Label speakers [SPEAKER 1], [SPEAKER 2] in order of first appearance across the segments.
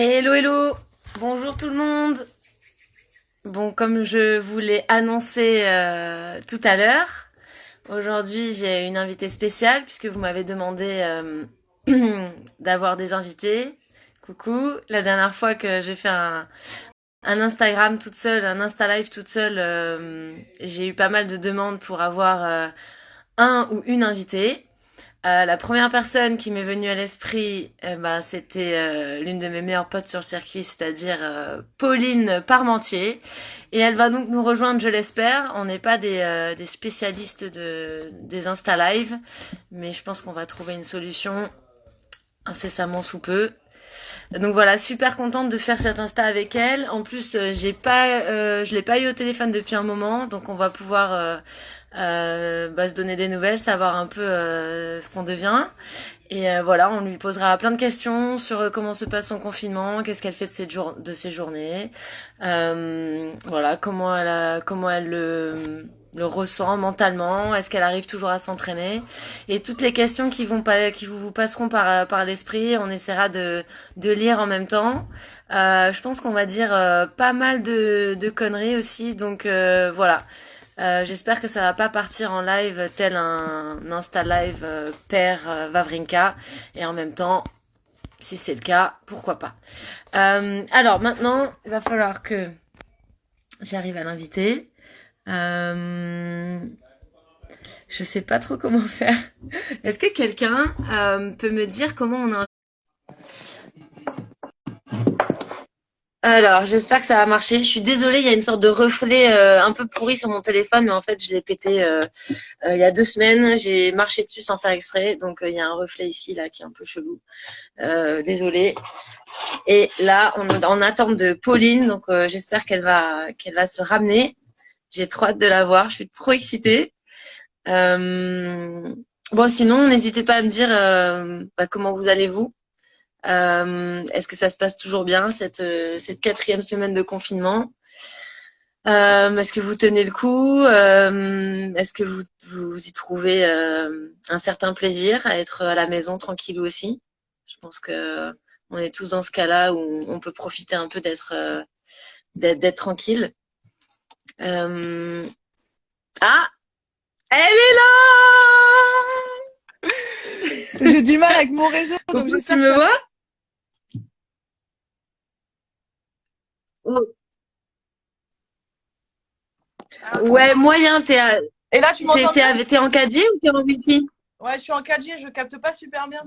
[SPEAKER 1] Hello, hello! Bonjour tout le monde! Bon, comme je vous l'ai annoncé tout à l'heure, aujourd'hui j'ai une invitée spéciale puisque vous m'avez demandé d'avoir des invités. Coucou! La dernière fois que j'ai fait un Instagram toute seule, un Insta Live toute seule, j'ai eu pas mal de demandes pour avoir un ou une invitée. La première personne qui m'est venue à l'esprit, c'était l'une de mes meilleures potes sur le circuit, c'est-à-dire Pauline Parmentier. Et elle va donc nous rejoindre, je l'espère. On n'est pas des spécialistes des Insta Live, mais je pense qu'on va trouver une solution incessamment sous peu. Donc voilà, super contente de faire cet Insta avec elle. En plus, je l'ai pas eu au téléphone depuis un moment, donc on va pouvoir se donner des nouvelles, savoir un peu ce qu'on devient. Et voilà, on lui posera plein de questions sur comment se passe son confinement, qu'est-ce qu'elle fait de ses journées, voilà, comment elle le ressent mentalement, est-ce qu'elle arrive toujours à s'entraîner, et toutes les questions qui vous passeront par l'esprit, on essaiera de lire en même temps. Je pense qu'on va dire pas mal de conneries aussi, donc voilà. J'espère que ça va pas partir en live tel un Insta Live père Vavrinka. Et en même temps, si c'est le cas, pourquoi pas. Alors maintenant, il va falloir que j'arrive à l'inviter. Je sais pas trop comment faire. Est-ce que quelqu'un peut me dire comment on a... Alors, j'espère que ça va marcher. Je suis désolée, il y a une sorte de reflet un peu pourri sur mon téléphone, mais en fait, je l'ai pété il y a 2 semaines. J'ai marché dessus sans faire exprès, donc il y a un reflet ici là qui est un peu chelou. Désolée. Et là, on est en attente de Pauline, donc j'espère qu'elle va se ramener. J'ai trop hâte de la voir. Je suis trop excitée. Bon, sinon, n'hésitez pas à me dire comment vous allez-vous. Est-ce que ça se passe toujours bien cette 4e semaine de confinement? Est-ce que vous tenez le coup? Est-ce que vous y trouvez un certain plaisir à être à la maison tranquille aussi? Je pense que on est tous dans ce cas-là où on peut profiter un peu d'être tranquille. Euh, Ah, elle est là!
[SPEAKER 2] J'ai du mal avec mon réseau, donc
[SPEAKER 1] Coucou, tu
[SPEAKER 2] j'espère que
[SPEAKER 1] me
[SPEAKER 2] ça.
[SPEAKER 1] vois?
[SPEAKER 2] Ah, attends.
[SPEAKER 1] Ouais, moyen.
[SPEAKER 2] Et là, tu m'entends bien?
[SPEAKER 1] T'es en 4G ou t'es en Wi-Fi?
[SPEAKER 2] Ouais, je suis en 4G, je capte pas super bien.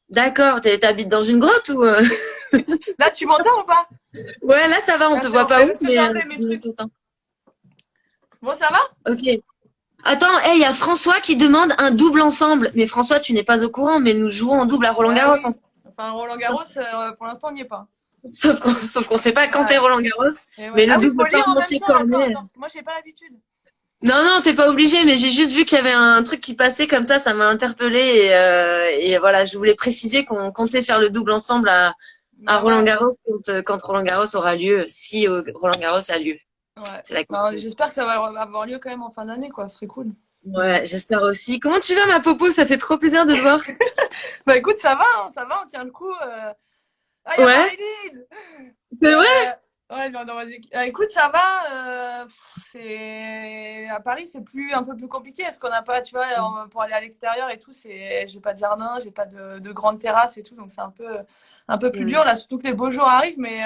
[SPEAKER 1] D'accord, t'habites dans une grotte ou
[SPEAKER 2] Là, tu m'entends ou pas?
[SPEAKER 1] Ouais, là ça va, on
[SPEAKER 2] Là,
[SPEAKER 1] te
[SPEAKER 2] c'est
[SPEAKER 1] voit
[SPEAKER 2] bon.
[SPEAKER 1] pas
[SPEAKER 2] Eh,
[SPEAKER 1] ouf,
[SPEAKER 2] parce que j'ai
[SPEAKER 1] mais
[SPEAKER 2] enlevé mes
[SPEAKER 1] on
[SPEAKER 2] trucs.
[SPEAKER 1] t'entend.
[SPEAKER 2] Bon, ça va?
[SPEAKER 1] Ok. Attends, hey, il y a François qui demande un double ensemble. Mais François, tu n'es pas au courant, mais nous jouons en double à Roland
[SPEAKER 2] Bah
[SPEAKER 1] Garros
[SPEAKER 2] oui.
[SPEAKER 1] ensemble.
[SPEAKER 2] Enfin, Roland Garros, pour l'instant, on n'y est pas.
[SPEAKER 1] Sauf qu'on sait pas quand
[SPEAKER 2] Ouais.
[SPEAKER 1] t'es Roland Garros,
[SPEAKER 2] Et ouais.
[SPEAKER 1] mais
[SPEAKER 2] Ah
[SPEAKER 1] le
[SPEAKER 2] oui, faut
[SPEAKER 1] double
[SPEAKER 2] lire en même
[SPEAKER 1] parmentier
[SPEAKER 2] temps, d'accord,
[SPEAKER 1] cornet.
[SPEAKER 2] attends, parce que moi, j'ai pas l'habitude.
[SPEAKER 1] Non, non, t'es pas obligé, mais j'ai juste vu qu'il y avait un truc qui passait comme ça m'a interpellée et voilà, je voulais préciser qu'on comptait faire le double ensemble à
[SPEAKER 2] Bah
[SPEAKER 1] Roland
[SPEAKER 2] ouais,
[SPEAKER 1] Garros quand Roland Garros aura lieu, si Roland Garros a lieu.
[SPEAKER 2] ouais.
[SPEAKER 1] C'est la
[SPEAKER 2] Bah,
[SPEAKER 1] question.
[SPEAKER 2] j'espère que ça va avoir lieu quand même en fin d'année, quoi. Ce serait cool. Mais bon.
[SPEAKER 1] Ouais, j'espère aussi. Comment tu vas, ma popo? Ça fait trop plaisir de te voir.
[SPEAKER 2] Bah écoute, ça va, on tient le coup. Ah, il y a
[SPEAKER 1] Ouais,
[SPEAKER 2] Marilyn!
[SPEAKER 1] c'est vrai?
[SPEAKER 2] Ouais, non, non, vas-y. Écoute, ça va. C'est à Paris, c'est un peu plus compliqué. Est-ce qu'on n'a pas, tu vois, pour aller à l'extérieur et tout, j'ai pas de jardin, j'ai pas de grande terrasse et tout, donc c'est un peu plus dur
[SPEAKER 1] Hmm.
[SPEAKER 2] là. Surtout que les beaux jours arrivent, mais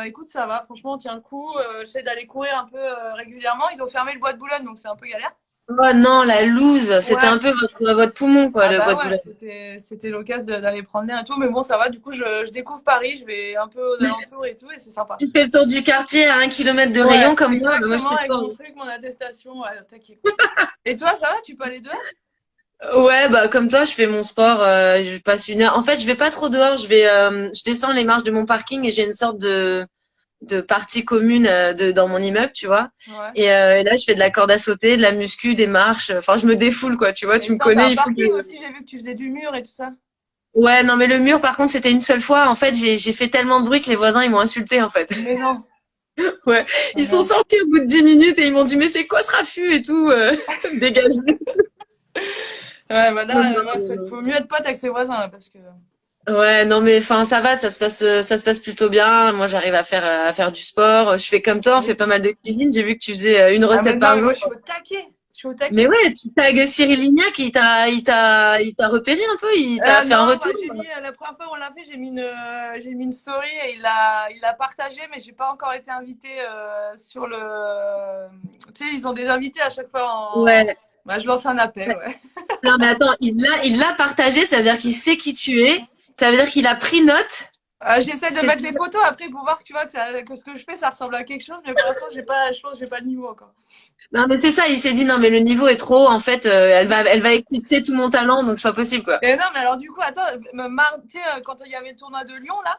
[SPEAKER 2] écoute, ça va. Franchement, on tient le coup. J'essaie d'aller courir un peu régulièrement. Ils ont fermé le bois de Boulogne, donc c'est un peu galère.
[SPEAKER 1] Oh non, la loose. C'était un
[SPEAKER 2] Ouais.
[SPEAKER 1] peu votre poumon, quoi,
[SPEAKER 2] Ah
[SPEAKER 1] le bois
[SPEAKER 2] bah
[SPEAKER 1] de
[SPEAKER 2] ouais,
[SPEAKER 1] Boulogne.
[SPEAKER 2] c'était l'occasion d'aller prendre l'air et tout, mais bon, ça va. Du coup, je découvre Paris, je vais un peu aux alentours et tout, et c'est sympa.
[SPEAKER 1] Tu fais le tour du quartier à 1 kilomètre de
[SPEAKER 2] Ouais,
[SPEAKER 1] rayon comme moi. Bah, moi, je
[SPEAKER 2] exactement,
[SPEAKER 1] fais
[SPEAKER 2] avec
[SPEAKER 1] pas.
[SPEAKER 2] mon truc, mon attestation. Ouais, taquet, quoi. Et toi, ça va? Tu peux aller dehors?
[SPEAKER 1] Ouais, bah comme toi, je fais mon sport. Je passe 1 heure. En fait, je vais pas trop dehors. Je descends les marches de mon parking et j'ai une sorte de partie commune dans mon immeuble, tu vois.
[SPEAKER 2] Ouais.
[SPEAKER 1] Et là, je fais de la corde à sauter, de la muscu, des marches. Enfin, je me défoule, quoi. Tu vois,
[SPEAKER 2] Et
[SPEAKER 1] tu me
[SPEAKER 2] putain, t'as
[SPEAKER 1] connais.
[SPEAKER 2] un
[SPEAKER 1] Il faut que
[SPEAKER 2] parking aussi, j'ai vu que tu faisais du mur et tout ça.
[SPEAKER 1] Ouais, non, mais le mur, par contre, c'était une seule fois. En fait, j'ai fait tellement de bruit que les voisins, ils m'ont insulté, en fait.
[SPEAKER 2] Mais non.
[SPEAKER 1] Ouais.
[SPEAKER 2] Ah,
[SPEAKER 1] Ils sont
[SPEAKER 2] merde.
[SPEAKER 1] sortis au bout de 10 minutes et ils m'ont dit, mais c'est quoi ce raffut et tout, dégagez.
[SPEAKER 2] Ouais, bah
[SPEAKER 1] Non,
[SPEAKER 2] là,
[SPEAKER 1] non,
[SPEAKER 2] ouais,
[SPEAKER 1] non, non.
[SPEAKER 2] faut mieux être pote avec ses voisins, là, parce que.
[SPEAKER 1] Ouais, non mais enfin ça va, ça se passe plutôt bien. Moi j'arrive à faire du sport. Je fais comme toi, on fait pas mal de cuisine. J'ai vu que tu faisais une
[SPEAKER 2] Ah, mais
[SPEAKER 1] recette
[SPEAKER 2] non,
[SPEAKER 1] par
[SPEAKER 2] mais
[SPEAKER 1] jour.
[SPEAKER 2] moi, je suis au taquet. Je suis au
[SPEAKER 1] Mais
[SPEAKER 2] taquet.
[SPEAKER 1] ouais, tu tags Cyril Lignac, il t'a repéré un peu, il t'a fait un
[SPEAKER 2] Non, bah,
[SPEAKER 1] retour.
[SPEAKER 2] j'ai mis, la première fois où on l'a fait, j'ai mis une story et il l'a partagé, mais j'ai pas encore été invitée sur le. Tu sais, ils ont des invités à chaque fois en.
[SPEAKER 1] Ouais.
[SPEAKER 2] Bah, je lance un appel,
[SPEAKER 1] Ouais.
[SPEAKER 2] ouais.
[SPEAKER 1] Non mais attends, il l'a partagé, ça veut dire qu'il sait qui tu es. Ça veut dire qu'il a pris note.
[SPEAKER 2] J'essaie de
[SPEAKER 1] C'est
[SPEAKER 2] mettre les photos après pour voir que tu vois que ce que je fais, ça ressemble à quelque chose, mais pour l'instant, je pense que j'ai pas le niveau encore.
[SPEAKER 1] Non mais c'est ça, il s'est dit non mais le niveau est trop haut en fait, elle va éclipser tout mon talent donc c'est pas possible quoi.
[SPEAKER 2] Et non, mais alors du coup, attends, tu sais, quand il y avait le tournoi de Lyon, là,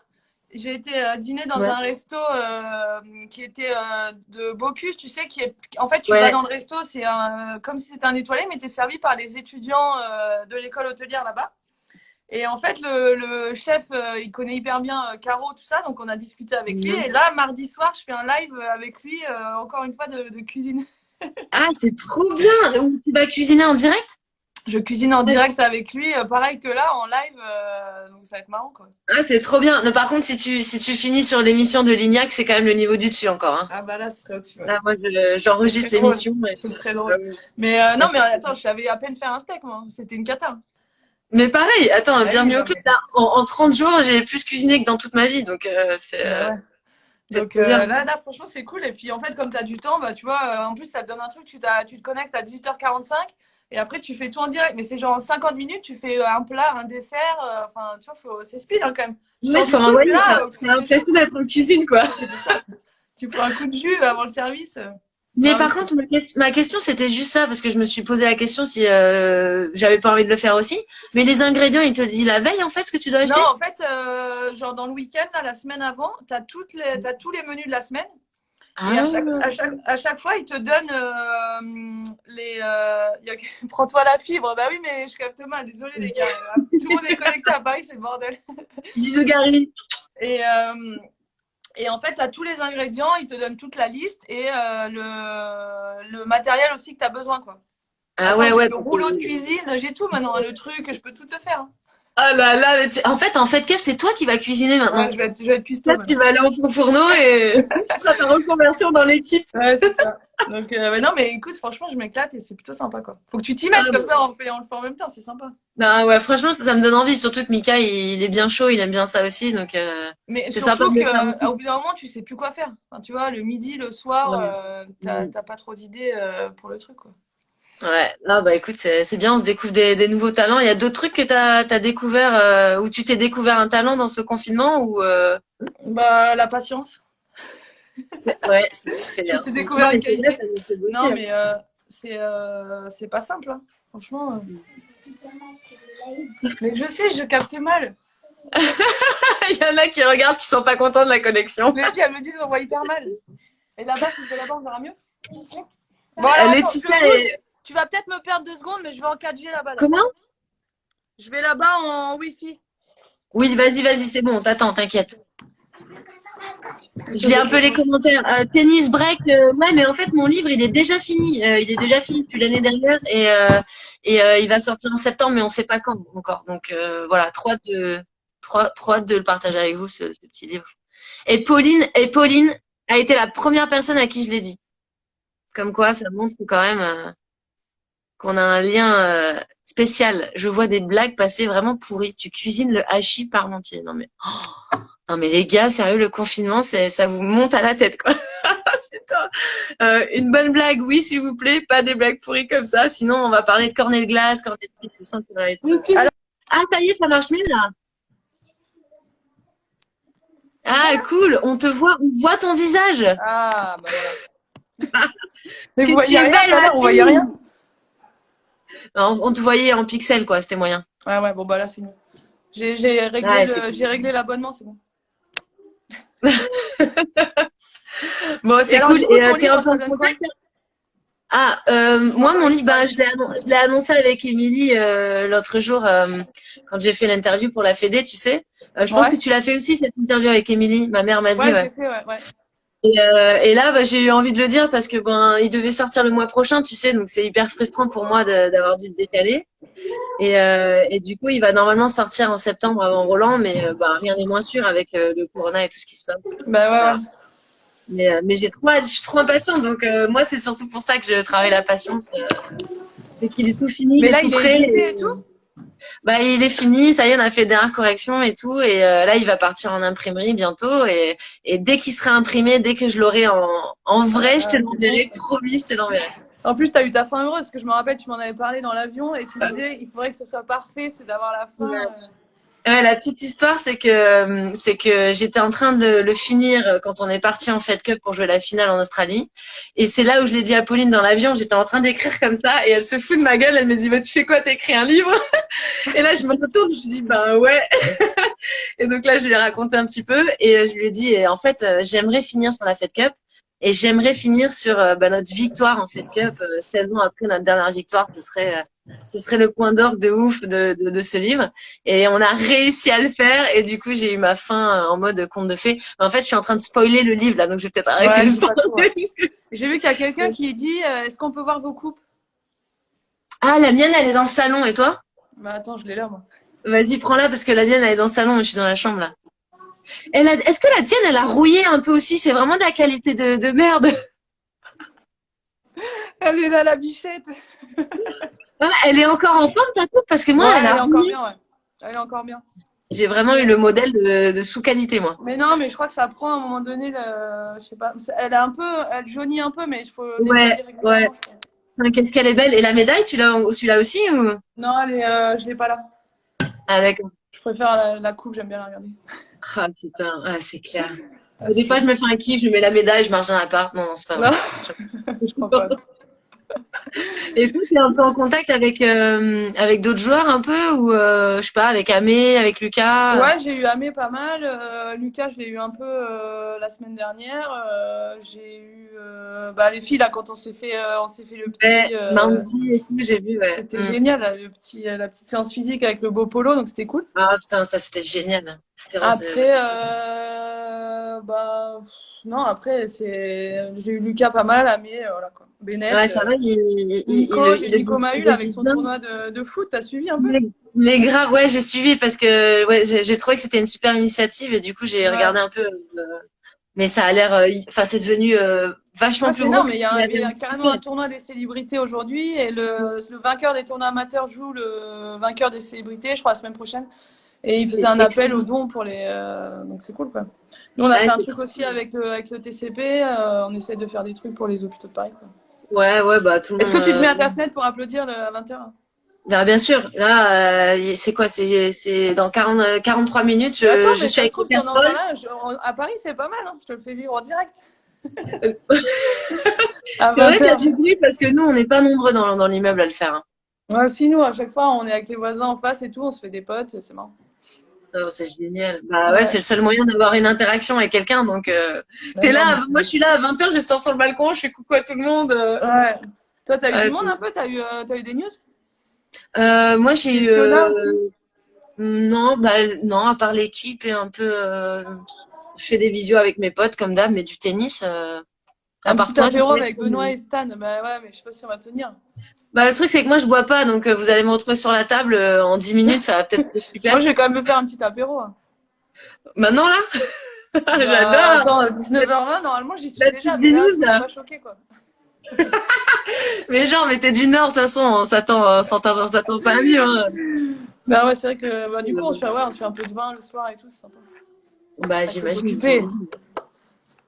[SPEAKER 2] j'ai été dîner dans
[SPEAKER 1] Ouais.
[SPEAKER 2] un resto qui était de Bocuse, tu sais, qui est. En fait, tu vas
[SPEAKER 1] Ouais.
[SPEAKER 2] dans le resto, c'est comme si c'était un étoilé, mais tu es servi par les étudiants de l'école hôtelière là-bas. Et en fait, le chef, il connaît hyper bien Caro, tout ça, donc on a discuté avec lui.
[SPEAKER 1] Mhm.
[SPEAKER 2] Et là, mardi soir, je fais un live avec lui, encore une fois, de cuisine.
[SPEAKER 1] Ah, c'est trop bien. Où tu vas cuisiner en direct?
[SPEAKER 2] Je cuisine en
[SPEAKER 1] Ouais.
[SPEAKER 2] direct avec lui, pareil que là, en live, donc ça va être marrant, quoi.
[SPEAKER 1] Ah, c'est trop bien. Mais par contre, si tu finis sur l'émission de Lignac, c'est quand même le niveau du dessus encore, hein.
[SPEAKER 2] Ah bah là, ce serait au-dessus, ouais.
[SPEAKER 1] Là, moi,
[SPEAKER 2] Ce serait
[SPEAKER 1] j'enregistre
[SPEAKER 2] drôle.
[SPEAKER 1] l'émission.
[SPEAKER 2] Ce serait drôle. Mais non, mais attends, je savais à peine faire un steak, moi. C'était une cata.
[SPEAKER 1] Mais pareil, attends,
[SPEAKER 2] Bah oui,
[SPEAKER 1] bienvenue au
[SPEAKER 2] non,
[SPEAKER 1] club.
[SPEAKER 2] mais.
[SPEAKER 1] Là, en 30 jours, j'ai plus cuisiné que dans toute ma vie. Donc,
[SPEAKER 2] Bah ouais.
[SPEAKER 1] c'est
[SPEAKER 2] Donc
[SPEAKER 1] trop bien.
[SPEAKER 2] franchement, c'est cool. Et puis, en fait, comme tu as du temps, bah, tu vois, en plus, ça te donne un truc. Tu te connectes à 18h45 et après, tu fais tout en direct. Mais c'est genre en 50 minutes, tu fais un plat, un dessert. Enfin, tu vois, c'est speed hein, quand même. Tu
[SPEAKER 1] Ouais,
[SPEAKER 2] sors
[SPEAKER 1] faut
[SPEAKER 2] du truc, puis
[SPEAKER 1] envoyer.
[SPEAKER 2] là,
[SPEAKER 1] T'as
[SPEAKER 2] c'est chaud,
[SPEAKER 1] l'impression
[SPEAKER 2] quoi.
[SPEAKER 1] d'être en cuisine, quoi.
[SPEAKER 2] C'est ça. Tu prends un coup de jus avant le service.
[SPEAKER 1] Mais
[SPEAKER 2] Non, mais
[SPEAKER 1] par
[SPEAKER 2] c'est
[SPEAKER 1] contre, ma question, c'était juste ça, parce que je me suis posé la question si j'avais pas envie de le faire aussi. Mais les ingrédients, il te le dit la veille, en fait, ce que tu dois
[SPEAKER 2] Non,
[SPEAKER 1] acheter?
[SPEAKER 2] en fait, genre dans le week-end, là, la semaine avant, t'as tous les menus de la semaine. Et
[SPEAKER 1] Ah,
[SPEAKER 2] à chaque fois, ils te donnent prends-toi la fibre. Bah oui, mais je capte mal. Désolé, les gars. Tout le monde est connecté à Paris, c'est le bordel.
[SPEAKER 1] bisous, Gary.
[SPEAKER 2] Et, euh, et en fait, tu as tous les ingrédients, ils te donnent toute la liste et le matériel aussi que tu as besoin, quoi.
[SPEAKER 1] Ah
[SPEAKER 2] Attends,
[SPEAKER 1] ouais,
[SPEAKER 2] j'ai
[SPEAKER 1] ouais.
[SPEAKER 2] le rouleau de cuisine, j'ai tout maintenant, hein, le truc, je peux tout te faire, hein.
[SPEAKER 1] Ah là là, mais en fait, Kev, c'est toi qui vas cuisiner
[SPEAKER 2] Ouais,
[SPEAKER 1] maintenant.
[SPEAKER 2] je vais être
[SPEAKER 1] Là,
[SPEAKER 2] cuistot
[SPEAKER 1] tu
[SPEAKER 2] maintenant.
[SPEAKER 1] vas aller au fourneau et tu feras ta reconversion dans l'équipe.
[SPEAKER 2] Ouais, c'est ça. Donc, mais non, mais écoute, franchement, je m'éclate et c'est plutôt sympa, quoi. Faut que tu t'y
[SPEAKER 1] Ah,
[SPEAKER 2] mettes comme
[SPEAKER 1] non.
[SPEAKER 2] ça, on le fait en même temps, c'est sympa.
[SPEAKER 1] Non, ouais, franchement, ça me donne envie, surtout que Mika, il est bien chaud, il aime bien ça aussi, donc
[SPEAKER 2] Mais
[SPEAKER 1] c'est sympa
[SPEAKER 2] surtout
[SPEAKER 1] de le faire
[SPEAKER 2] qu'au
[SPEAKER 1] ensemble.
[SPEAKER 2] bout d'un moment, tu sais plus quoi faire. Enfin, tu vois, le midi, le soir,
[SPEAKER 1] Ouais. Mm.
[SPEAKER 2] t'as pas trop d'idées pour le truc, quoi.
[SPEAKER 1] Ouais, là, bah écoute, c'est bien, on se découvre des nouveaux talents. Il y a d'autres trucs que t'as découvert, où tu t'es découvert un talent dans ce confinement ou
[SPEAKER 2] Bah, la patience.
[SPEAKER 1] ouais, c'est
[SPEAKER 2] Je me
[SPEAKER 1] bien.
[SPEAKER 2] suis
[SPEAKER 1] Non,
[SPEAKER 2] découvert une
[SPEAKER 1] mais c'est vrai,
[SPEAKER 2] qualité.
[SPEAKER 1] ça nous fait
[SPEAKER 2] Non,
[SPEAKER 1] bosser, hein.
[SPEAKER 2] mais c'est pas simple, hein. Franchement. Mais je sais, je capte mal.
[SPEAKER 1] Il y en a qui regardent, qui sont pas contents de la connexion.
[SPEAKER 2] Les filles, elles me disent qu'on voit hyper mal. Et là-bas, si je vais là-bas, on verra mieux. Bon, alors attends, je
[SPEAKER 1] Laetitia
[SPEAKER 2] bouge.
[SPEAKER 1] est...
[SPEAKER 2] Tu vas peut-être me perdre 2 secondes, mais je vais en 4G là-bas, d'accord?
[SPEAKER 1] Comment?
[SPEAKER 2] Je vais là-bas en Wi-Fi.
[SPEAKER 1] Oui, vas-y, c'est bon, on t'attend, t'inquiète. Je
[SPEAKER 2] Attends,
[SPEAKER 1] lis
[SPEAKER 2] je
[SPEAKER 1] un peu les
[SPEAKER 2] vais-
[SPEAKER 1] commentaires. Tennis break, ouais, mais en fait, mon livre, il est déjà fini. Il est déjà fini depuis l'année dernière et il va sortir en septembre, mais on sait pas quand encore. Donc voilà, trop hâte de le partager avec vous, ce petit livre. Et Pauline a été la première personne à qui je l'ai dit. Comme quoi, ça montre quand même qu'on a un lien spécial. Je vois des blagues passer vraiment pourries. Tu cuisines le hachis parmentier. Non mais les gars, sérieux, le confinement, ça vous monte à la tête, quoi. Putain. Une bonne blague, oui, s'il vous plaît, pas des blagues pourries comme ça. Sinon, on va parler de cornet de glace, cornet de frites, tout ça, ça va être.
[SPEAKER 2] Alors,
[SPEAKER 1] Ah, ça y est, ça marche mieux là.
[SPEAKER 2] c'est bon
[SPEAKER 1] Ah,
[SPEAKER 2] là?
[SPEAKER 1] cool. On voit ton visage.
[SPEAKER 2] Ah, bah voilà. Mais vous
[SPEAKER 1] Que tu
[SPEAKER 2] voyez
[SPEAKER 1] es
[SPEAKER 2] rien
[SPEAKER 1] belle,
[SPEAKER 2] tout à
[SPEAKER 1] ma
[SPEAKER 2] l'heure, on voyait
[SPEAKER 1] fille.
[SPEAKER 2] rien.
[SPEAKER 1] On te voyait en pixels, quoi. C'était moyen.
[SPEAKER 2] Ouais, ouais, bon, bah là, c'est mieux.
[SPEAKER 1] Ouais, c'est cool.
[SPEAKER 2] J'ai réglé l'abonnement, c'est bon.
[SPEAKER 1] Bon,
[SPEAKER 2] Et
[SPEAKER 1] c'est
[SPEAKER 2] alors,
[SPEAKER 1] cool.
[SPEAKER 2] du coup,
[SPEAKER 1] Et
[SPEAKER 2] ton
[SPEAKER 1] t'es un
[SPEAKER 2] livre,
[SPEAKER 1] peu
[SPEAKER 2] ça
[SPEAKER 1] en
[SPEAKER 2] donne quoi?
[SPEAKER 1] contact? Ah,
[SPEAKER 2] On va
[SPEAKER 1] moi, mon
[SPEAKER 2] parler de
[SPEAKER 1] livre, ben,
[SPEAKER 2] Paris.
[SPEAKER 1] je l'ai annoncé avec Émilie l'autre jour quand j'ai fait l'interview pour la Fédé, tu sais. Je pense que
[SPEAKER 2] Ouais,
[SPEAKER 1] tu l'as fait aussi, cette interview avec Émilie. Ma mère m'a dit,
[SPEAKER 2] ouais, je
[SPEAKER 1] ouais.
[SPEAKER 2] l'ai fait, ouais, ouais.
[SPEAKER 1] Et là, bah, j'ai eu envie de le dire parce que ben, il devait sortir le mois prochain, tu sais, donc c'est hyper frustrant pour moi d'avoir dû le décaler. Et du coup, il va normalement sortir en septembre avant Roland, mais bah, rien n'est moins sûr avec le Corona et tout ce qui se passe.
[SPEAKER 2] Bah ouais,
[SPEAKER 1] Voilà.
[SPEAKER 2] ouais.
[SPEAKER 1] Mais j'ai trop hâte, je suis trop impatiente, donc moi, c'est surtout pour ça que je travaille la patience. C'est qu'il est tout fini, il
[SPEAKER 2] Mais
[SPEAKER 1] est
[SPEAKER 2] là,
[SPEAKER 1] tout
[SPEAKER 2] il est
[SPEAKER 1] prêt.
[SPEAKER 2] édité et tout?
[SPEAKER 1] Bah, il est fini, ça y est, on a fait des dernières corrections et tout. Et là, il va partir en imprimerie bientôt. Et dès qu'il sera imprimé, dès que je l'aurai en vrai, je te
[SPEAKER 2] Ah,
[SPEAKER 1] l'enverrai.
[SPEAKER 2] fonce.
[SPEAKER 1] Promis, je te l'enverrai.
[SPEAKER 2] En plus, t'as eu ta fin heureuse, parce que je me rappelle, tu m'en avais parlé dans l'avion et tu disais, il faudrait que ce soit parfait, c'est d'avoir la fin.
[SPEAKER 1] Ouais, la petite histoire, c'est que j'étais en train de le finir quand on est parti en Fed Cup pour jouer la finale en Australie. Et c'est là où je l'ai dit à Pauline dans l'avion, j'étais en train d'écrire comme ça, et elle se fout de ma gueule, elle me dit, bah, tu fais quoi, t'écris un livre? Et là, je me retourne, je dis, bah ouais. Et donc là, je lui ai raconté un petit peu, et je lui ai dit, et en fait, j'aimerais finir sur la Fed Cup, et j'aimerais finir sur bah, notre victoire en Fed Cup, 16 ans après notre dernière victoire, ce serait le point d'orgue de ouf de ce livre. Et on a réussi à le faire. Et du coup, j'ai eu ma fin en mode conte de fées. Mais en fait, je suis en train de spoiler le livre là, donc je vais peut-être arrêter
[SPEAKER 2] Ouais,
[SPEAKER 1] de
[SPEAKER 2] dis pas tout, ouais.
[SPEAKER 1] parler.
[SPEAKER 2] J'ai vu qu'il y a quelqu'un qui dit, est-ce qu'on peut voir vos coupes?
[SPEAKER 1] Ah, la mienne, elle est dans le salon. Et toi?
[SPEAKER 2] Bah attends, je l'ai là, moi.
[SPEAKER 1] Vas-y, prends-la parce que la mienne, elle est dans le salon. Je suis dans la chambre là. Est-ce que la tienne, elle a rouillé un peu aussi? C'est vraiment de la qualité de merde.
[SPEAKER 2] Elle est là, la bichette.
[SPEAKER 1] Ah, elle est encore en forme ta coupe parce que moi,
[SPEAKER 2] Ouais,
[SPEAKER 1] elle
[SPEAKER 2] elle
[SPEAKER 1] a
[SPEAKER 2] est encore
[SPEAKER 1] rouillé.
[SPEAKER 2] bien, ouais. Elle est encore bien.
[SPEAKER 1] J'ai vraiment eu
[SPEAKER 2] Mais,
[SPEAKER 1] le modèle de sous-qualité, moi.
[SPEAKER 2] mais non, mais je crois que ça prend à un moment donné, je sais pas. Elle a un peu, elle jaunit un peu, mais il faut
[SPEAKER 1] Ouais,
[SPEAKER 2] nettoyer
[SPEAKER 1] ouais.
[SPEAKER 2] régulièrement, je crois.
[SPEAKER 1] Enfin, qu'est-ce qu'elle est belle. Et la médaille, tu l'as aussi ou?
[SPEAKER 2] Non, je l'ai pas là.
[SPEAKER 1] Ah, d'accord.
[SPEAKER 2] Je préfère la coupe, j'aime bien la regarder.
[SPEAKER 1] Ah, putain. Ah, c'est clair.
[SPEAKER 2] Ah,
[SPEAKER 1] Des fois, je me fais un kiff, je mets la médaille, je marche dans l'appart. Non, non, c'est pas
[SPEAKER 2] Non,
[SPEAKER 1] vrai.
[SPEAKER 2] je crois pas.
[SPEAKER 1] Et toi, t'es un peu en contact avec d'autres joueurs un peu ou je sais pas, avec Amé, avec Lucas?
[SPEAKER 2] Ouais, j'ai eu Amé pas mal. Lucas, je l'ai eu un peu la semaine dernière. J'ai eu bah, les filles là quand on s'est fait le
[SPEAKER 1] Ouais,
[SPEAKER 2] petit.
[SPEAKER 1] Mandy et tout, j'ai vu, ouais.
[SPEAKER 2] C'était génial, là, la petite séance physique avec le beau polo, donc c'était cool.
[SPEAKER 1] Ah putain, ça c'était génial. C'était vraiment.
[SPEAKER 2] Après, bah non, après j'ai eu Lucas pas mal, Amé, voilà quoi.
[SPEAKER 1] Ouais,
[SPEAKER 2] Bennett,
[SPEAKER 1] ça va,
[SPEAKER 2] J'ai
[SPEAKER 1] il
[SPEAKER 2] Nico Mahul
[SPEAKER 1] le
[SPEAKER 2] avec
[SPEAKER 1] vit
[SPEAKER 2] son
[SPEAKER 1] bien.
[SPEAKER 2] tournoi de foot. T'as suivi un peu?
[SPEAKER 1] Mais grave, ouais, j'ai suivi parce que ouais, j'ai trouvé que c'était une super initiative et du coup j'ai
[SPEAKER 2] Ouais.
[SPEAKER 1] regardé un peu. Mais ça a l'air, enfin c'est devenu vachement
[SPEAKER 2] Ouais,
[SPEAKER 1] plus
[SPEAKER 2] c'est
[SPEAKER 1] gros
[SPEAKER 2] énorme,
[SPEAKER 1] que
[SPEAKER 2] mais
[SPEAKER 1] ce qu'il
[SPEAKER 2] il y
[SPEAKER 1] avait
[SPEAKER 2] a carrément un
[SPEAKER 1] anticipé.
[SPEAKER 2] tournoi des célébrités aujourd'hui et le vainqueur des tournois amateurs joue le vainqueur des célébrités, je crois, la semaine prochaine. Et il faisait
[SPEAKER 1] C'est
[SPEAKER 2] un appel aux
[SPEAKER 1] excellent.
[SPEAKER 2] dons pour les. Donc c'est cool, quoi. Nous, on a
[SPEAKER 1] Ouais,
[SPEAKER 2] fait un
[SPEAKER 1] c'est
[SPEAKER 2] truc
[SPEAKER 1] trop
[SPEAKER 2] aussi
[SPEAKER 1] cool.
[SPEAKER 2] avec le TCP. On essaie de faire des trucs pour les hôpitaux de Paris, quoi.
[SPEAKER 1] Ouais, ouais, bah tout le
[SPEAKER 2] Est-ce que
[SPEAKER 1] monde.
[SPEAKER 2] tu te mets à ta fenêtre pour applaudir à 20h?
[SPEAKER 1] Bah, bien sûr, là, c'est quoi? C'est dans 43 minutes,
[SPEAKER 2] Mais attends,
[SPEAKER 1] je
[SPEAKER 2] mais
[SPEAKER 1] suis
[SPEAKER 2] ça se
[SPEAKER 1] avec les
[SPEAKER 2] trouve, si on est encore
[SPEAKER 1] casseroles.
[SPEAKER 2] là, à Paris, c'est pas mal, hein. Je te le fais vivre en direct. À
[SPEAKER 1] C'est vrai qu'il y a
[SPEAKER 2] 20h.
[SPEAKER 1] du bruit parce que nous, on n'est pas nombreux dans l'immeuble à le faire, hein.
[SPEAKER 2] Ouais, si nous, à chaque fois, on est avec les voisins en face et tout, on se fait des potes, c'est marrant.
[SPEAKER 1] Non, c'est génial. Bah ouais, c'est
[SPEAKER 2] Ouais.
[SPEAKER 1] le seul moyen d'avoir une interaction avec quelqu'un. Donc,
[SPEAKER 2] Mais
[SPEAKER 1] t'es
[SPEAKER 2] non, mais
[SPEAKER 1] là, moi je suis là à 20h, je sors sur le balcon, je fais coucou à tout le monde.
[SPEAKER 2] ouais. Toi, t'as eu du
[SPEAKER 1] Ouais,
[SPEAKER 2] monde un peu? T'as eu des news?
[SPEAKER 1] moi j'ai
[SPEAKER 2] Et
[SPEAKER 1] eu
[SPEAKER 2] Fiona aussi?
[SPEAKER 1] non, bah non, à part l'équipe et un peu, je fais des visios avec mes potes comme d'hab, mais du tennis. À
[SPEAKER 2] Un
[SPEAKER 1] part
[SPEAKER 2] petit
[SPEAKER 1] toi,
[SPEAKER 2] apéro
[SPEAKER 1] j'imagine.
[SPEAKER 2] avec Benoît et Stan. Bah ouais, mais je sais pas si on va tenir.
[SPEAKER 1] Bah le truc c'est que moi je bois pas, donc vous allez me retrouver sur la table en 10 minutes, ça va peut-être être super.
[SPEAKER 2] Moi, je vais quand même me faire un petit apéro, hein.
[SPEAKER 1] Maintenant là,
[SPEAKER 2] Bah,
[SPEAKER 1] j'adore
[SPEAKER 2] attends,
[SPEAKER 1] la,
[SPEAKER 2] 19h20, normalement, j'y suis
[SPEAKER 1] la
[SPEAKER 2] déjà,
[SPEAKER 1] petite
[SPEAKER 2] mais là,
[SPEAKER 1] binouse
[SPEAKER 2] soyez
[SPEAKER 1] là.
[SPEAKER 2] pas choqués, quoi.
[SPEAKER 1] Mais genre, mais t'es du Nord de toute façon, on s'attend pas à mieux, hein.
[SPEAKER 2] Bah ouais, c'est vrai que, bah, du coup, on se fait un peu de vin le soir et tout, c'est sympa.
[SPEAKER 1] Bah
[SPEAKER 2] Il faut
[SPEAKER 1] j'imagine,
[SPEAKER 2] s'occuper.
[SPEAKER 1] j'imagine.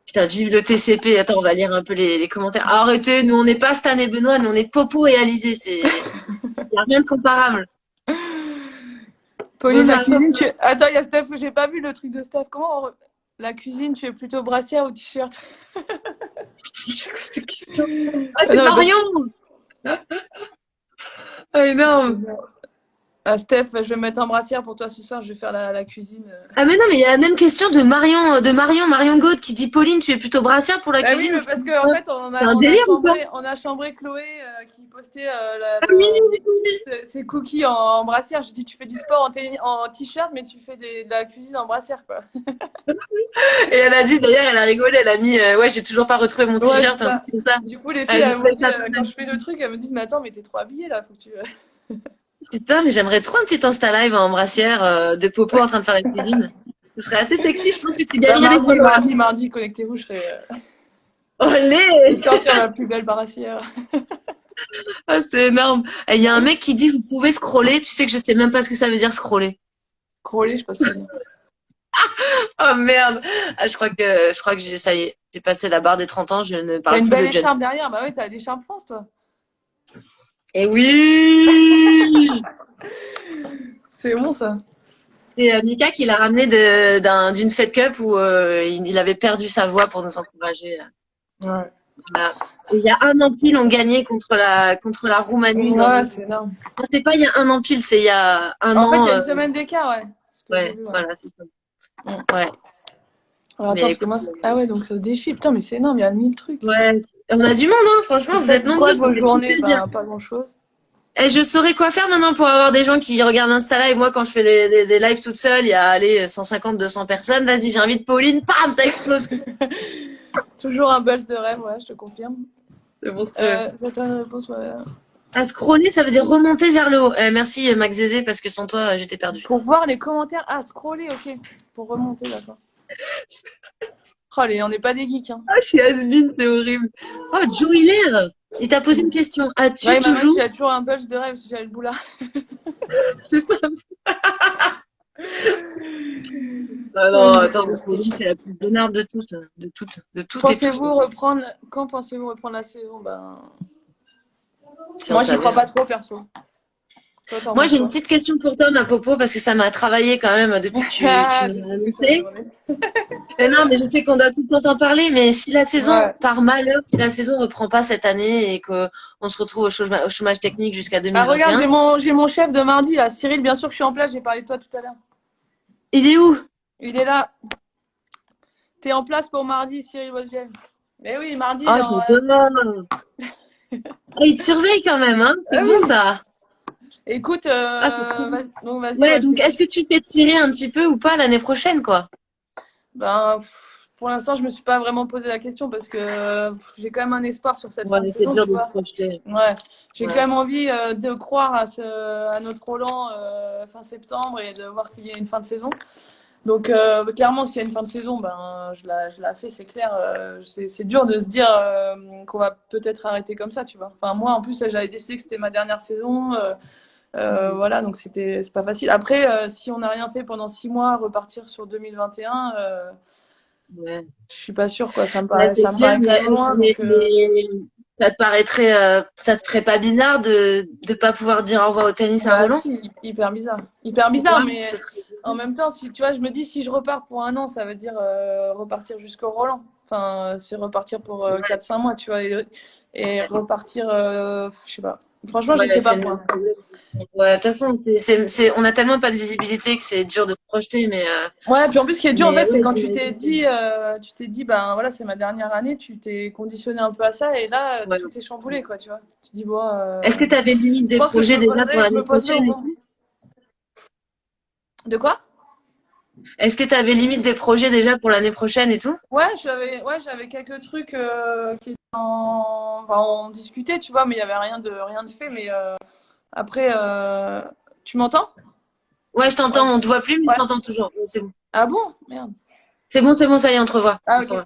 [SPEAKER 1] Putain, vive le TCP. Attends, on va lire un peu les commentaires. Arrêtez, nous on n'est pas Stan et Benoît, nous on est Popo et Alizé. Y a rien de comparable.
[SPEAKER 2] Pauline, la
[SPEAKER 1] Bonjour.
[SPEAKER 2] cuisine, Attends, il y a Steph, j'ai pas vu le truc de Steph. La cuisine, tu es plutôt brassière ou t-shirt?
[SPEAKER 1] C'est quoi cette question? Ah,
[SPEAKER 2] Ah
[SPEAKER 1] c'est
[SPEAKER 2] non, mais parce
[SPEAKER 1] Marion! Ah, énorme.
[SPEAKER 2] Ah, Steph, je vais me mettre en brassière pour toi ce soir. Je vais faire la cuisine.
[SPEAKER 1] Ah mais non, mais il y a la même question de Marion Gaude qui dit Pauline, tu es plutôt brassière pour la
[SPEAKER 2] Bah oui,
[SPEAKER 1] cuisine.
[SPEAKER 2] mais parce qu'en fait,
[SPEAKER 1] C'est un délire ou pas?
[SPEAKER 2] on a chambré Chloé qui postait
[SPEAKER 1] Ah oui, oui, oui.
[SPEAKER 2] ses cookies en brassière. Je dis, tu fais du sport en t-shirt, mais tu fais de la cuisine en brassière, quoi.
[SPEAKER 1] Et elle a dit, d'ailleurs, elle a rigolé, elle a mis, ouais, j'ai toujours pas retrouvé mon
[SPEAKER 2] Ouais, c'est
[SPEAKER 1] t-shirt, un truc
[SPEAKER 2] ça.
[SPEAKER 1] comme ça.
[SPEAKER 2] Du coup, les filles,
[SPEAKER 1] Ah, j'ai
[SPEAKER 2] elles m'ont
[SPEAKER 1] trouvé
[SPEAKER 2] dit,
[SPEAKER 1] ça pas
[SPEAKER 2] quand
[SPEAKER 1] mal.
[SPEAKER 2] je fais le truc, elles me disent, mais attends, mais t'es trop habillée là, faut que tu.
[SPEAKER 1] Putain, mais j'aimerais trop un petit Insta live en brassière de Popo en train de faire la cuisine. Ce serait assez sexy, je pense que tu
[SPEAKER 2] Bah,
[SPEAKER 1] gagnerais des followers.
[SPEAKER 2] mardi, connectez-vous, je serai. Je
[SPEAKER 1] Olé!
[SPEAKER 2] vais sortir ma plus belle brassière.
[SPEAKER 1] Ah, c'est énorme. Et il y a un mec qui dit, vous pouvez scroller. Tu sais que je sais même pas ce que ça veut dire scroller.
[SPEAKER 2] Scroller, je sais pas si c'est bien.
[SPEAKER 1] Oh merde. Ah, je crois que ça y est. J'ai passé la barre des 30 ans, je ne
[SPEAKER 2] T'as
[SPEAKER 1] parle
[SPEAKER 2] une
[SPEAKER 1] plus
[SPEAKER 2] belle
[SPEAKER 1] le Gen.
[SPEAKER 2] écharpe derrière. Bah oui, t'as l'écharpe France, toi.
[SPEAKER 1] Et oui!
[SPEAKER 2] C'est bon, ça.
[SPEAKER 1] C'est Mika qui l'a ramené d'une Fed Cup où il avait perdu sa voix pour nous encourager.
[SPEAKER 2] Ouais.
[SPEAKER 1] Voilà. Et il y a un an pile, on gagnait contre la Roumanie dans
[SPEAKER 2] Ouais,
[SPEAKER 1] une.
[SPEAKER 2] c'est énorme.
[SPEAKER 1] Non, c'est pas il y a un an pile, c'est il y a un
[SPEAKER 2] En fait, il
[SPEAKER 1] an.
[SPEAKER 2] y a une semaine d'écart, ouais. Ce que j'ai
[SPEAKER 1] Ouais,
[SPEAKER 2] vu, ouais.
[SPEAKER 1] voilà, c'est ça.
[SPEAKER 2] Mm.
[SPEAKER 1] Ouais.
[SPEAKER 2] Alors, attends,
[SPEAKER 1] Mais
[SPEAKER 2] parce que
[SPEAKER 1] écoute,
[SPEAKER 2] moi. Ah ouais, donc ça se défile. Putain, mais c'est énorme, il y a 1000 trucs.
[SPEAKER 1] ouais, on a du monde, hein. Franchement,
[SPEAKER 2] Vous
[SPEAKER 1] vous êtes
[SPEAKER 2] faites quoi
[SPEAKER 1] nombreux,
[SPEAKER 2] de
[SPEAKER 1] ça
[SPEAKER 2] vos
[SPEAKER 1] me fait trop
[SPEAKER 2] journées?
[SPEAKER 1] plaisir.
[SPEAKER 2] Bah, pas grand-chose.
[SPEAKER 1] Et je saurais quoi faire maintenant pour avoir des gens qui regardent Insta Live. Moi, quand je fais des lives toute seule, il y a allez, 150, 200 personnes. Vas-y, j'invite Pauline, bam, ça explose.
[SPEAKER 2] Toujours un buzz de rêve, ouais, je te confirme.
[SPEAKER 1] C'est monstrueux.
[SPEAKER 2] J'attends une réponse, ouais.
[SPEAKER 1] À scroller, ça veut dire remonter vers le haut. Merci Max Zézé, parce que sans toi, j'étais perdue.
[SPEAKER 2] Pour voir les commentaires. Ah, scroller, ok. Pour remonter, d'accord. Oh, on n'est pas des geeks, hein.
[SPEAKER 1] Ah, je suis has-been, c'est horrible. Oh, Joe Hilaire, il t'a posé une question.
[SPEAKER 2] Ouais,
[SPEAKER 1] As-tu
[SPEAKER 2] il m'a demandé si
[SPEAKER 1] toujours.
[SPEAKER 2] j'avais toujours un buzz de rêve, si j'avais le boulard.
[SPEAKER 1] C'est ça. Ah non, attends, Pauline, c'est la plus bonarde de toutes. De toutes et tous.
[SPEAKER 2] Quand pensez-vous reprendre la saison? Ben,
[SPEAKER 1] Si on
[SPEAKER 2] moi, j'y
[SPEAKER 1] savait.
[SPEAKER 2] crois pas trop, perso. Toi, t'en
[SPEAKER 1] Moi,
[SPEAKER 2] penses
[SPEAKER 1] j'ai une
[SPEAKER 2] quoi?
[SPEAKER 1] petite question pour toi, ma Popo, parce que ça m'a travaillé quand même depuis que tu
[SPEAKER 2] Ah,
[SPEAKER 1] nous
[SPEAKER 2] je
[SPEAKER 1] l'as
[SPEAKER 2] sais ce que tu vas me
[SPEAKER 1] annoncé.
[SPEAKER 2] demander.
[SPEAKER 1] Non, mais je sais qu'on doit tout le temps en parler, mais si la saison,
[SPEAKER 2] Ouais.
[SPEAKER 1] par malheur, si la saison reprend pas cette année et qu'on se retrouve au chômage technique jusqu'à
[SPEAKER 2] Ah, regarde,
[SPEAKER 1] 2021,
[SPEAKER 2] j'ai mon chef de mardi, là. Cyril, bien sûr que je suis en place, j'ai parlé de toi tout à l'heure.
[SPEAKER 1] il est où?
[SPEAKER 2] Il est là. T'es en place pour mardi, Cyril Bosviel. Mais oui, mardi,
[SPEAKER 1] Ah,
[SPEAKER 2] dans.
[SPEAKER 1] j'adore. Ah, il te surveille quand même, hein. C'est
[SPEAKER 2] Ah
[SPEAKER 1] bon,
[SPEAKER 2] oui.
[SPEAKER 1] ça.
[SPEAKER 2] Écoute,
[SPEAKER 1] Ah, c'est trop bien.
[SPEAKER 2] donc vas-y,
[SPEAKER 1] Ouais,
[SPEAKER 2] ouais, je
[SPEAKER 1] donc est-ce
[SPEAKER 2] t'écoute.
[SPEAKER 1] que tu fais tirer un petit peu ou pas l'année prochaine, quoi?
[SPEAKER 2] Ben, pour l'instant, je me suis pas vraiment posé la question parce que j'ai quand même un espoir sur cette fin de
[SPEAKER 1] Ouais, c'est
[SPEAKER 2] saison,
[SPEAKER 1] dur
[SPEAKER 2] tu
[SPEAKER 1] de se
[SPEAKER 2] vois.
[SPEAKER 1] projeter.
[SPEAKER 2] Ouais, j'ai quand
[SPEAKER 1] Ouais.
[SPEAKER 2] même envie de croire à notre Roland fin septembre et de voir qu'il y a une fin de saison. Donc, clairement, s'il y a une fin de saison, ben, je la fais, c'est clair. C'est dur de se dire qu'on va peut-être arrêter comme ça, tu vois. Enfin, moi, en plus, j'avais décidé que c'était ma dernière saison. Voilà, donc c'est pas facile. Après, si on n'a rien fait pendant 6 mois, repartir sur 2021,
[SPEAKER 1] Ouais.
[SPEAKER 2] je suis pas sûre, quoi.
[SPEAKER 1] Ouais, c'est
[SPEAKER 2] Ça me
[SPEAKER 1] clair,
[SPEAKER 2] paraît quand
[SPEAKER 1] mais,
[SPEAKER 2] même loin. Donc,
[SPEAKER 1] ça te paraîtrait, ça te ferait pas bizarre de pas pouvoir dire au revoir au tennis à
[SPEAKER 2] bah
[SPEAKER 1] Roland?
[SPEAKER 2] si, hyper bizarre. Hyper bizarre,
[SPEAKER 1] Pourquoi?
[SPEAKER 2] mais
[SPEAKER 1] Ce serait.
[SPEAKER 2] en même temps, si tu vois, je me dis si je repars pour un an, ça veut dire repartir jusqu'au Roland. Enfin, c'est repartir pour 4-5 mois, tu vois, et repartir, je sais pas. Franchement, je
[SPEAKER 1] Ouais,
[SPEAKER 2] sais
[SPEAKER 1] c'est
[SPEAKER 2] pas
[SPEAKER 1] le
[SPEAKER 2] pour
[SPEAKER 1] même
[SPEAKER 2] l'instant.
[SPEAKER 1] problème. Ouais, de toute façon, on a tellement pas de visibilité que c'est dur de se projeter,
[SPEAKER 2] Ouais, puis en plus, ce qui est dur, en fait, c'est
[SPEAKER 1] ouais,
[SPEAKER 2] quand
[SPEAKER 1] j'imagine.
[SPEAKER 2] tu t'es dit, ben voilà, c'est ma dernière année, tu t'es conditionné un peu à ça, et là,
[SPEAKER 1] Ouais.
[SPEAKER 2] tout est chamboulé, quoi, tu vois. Tu te dis, bon,
[SPEAKER 1] Est-ce que tu avais limite
[SPEAKER 2] je
[SPEAKER 1] des
[SPEAKER 2] pense que
[SPEAKER 1] projets déjà pour
[SPEAKER 2] je
[SPEAKER 1] l'année
[SPEAKER 2] me poserai au
[SPEAKER 1] prochaine et
[SPEAKER 2] bon.
[SPEAKER 1] tout?
[SPEAKER 2] De quoi?
[SPEAKER 1] Est-ce que tu avais limite des projets déjà pour l'année prochaine et tout?
[SPEAKER 2] Ouais, j'avais quelques trucs qui étaient enfin, on discutait, tu vois, mais il y avait rien de fait. Mais après, tu m'entends?
[SPEAKER 1] Ouais, je
[SPEAKER 2] Ouais.
[SPEAKER 1] t'entends, on te voit plus, mais je
[SPEAKER 2] Ouais.
[SPEAKER 1] t'entends toujours. Ouais, c'est bon.
[SPEAKER 2] Ah bon? Merde.
[SPEAKER 1] C'est bon, ça y est, on te revoit.
[SPEAKER 2] Ah
[SPEAKER 1] On te
[SPEAKER 2] ok.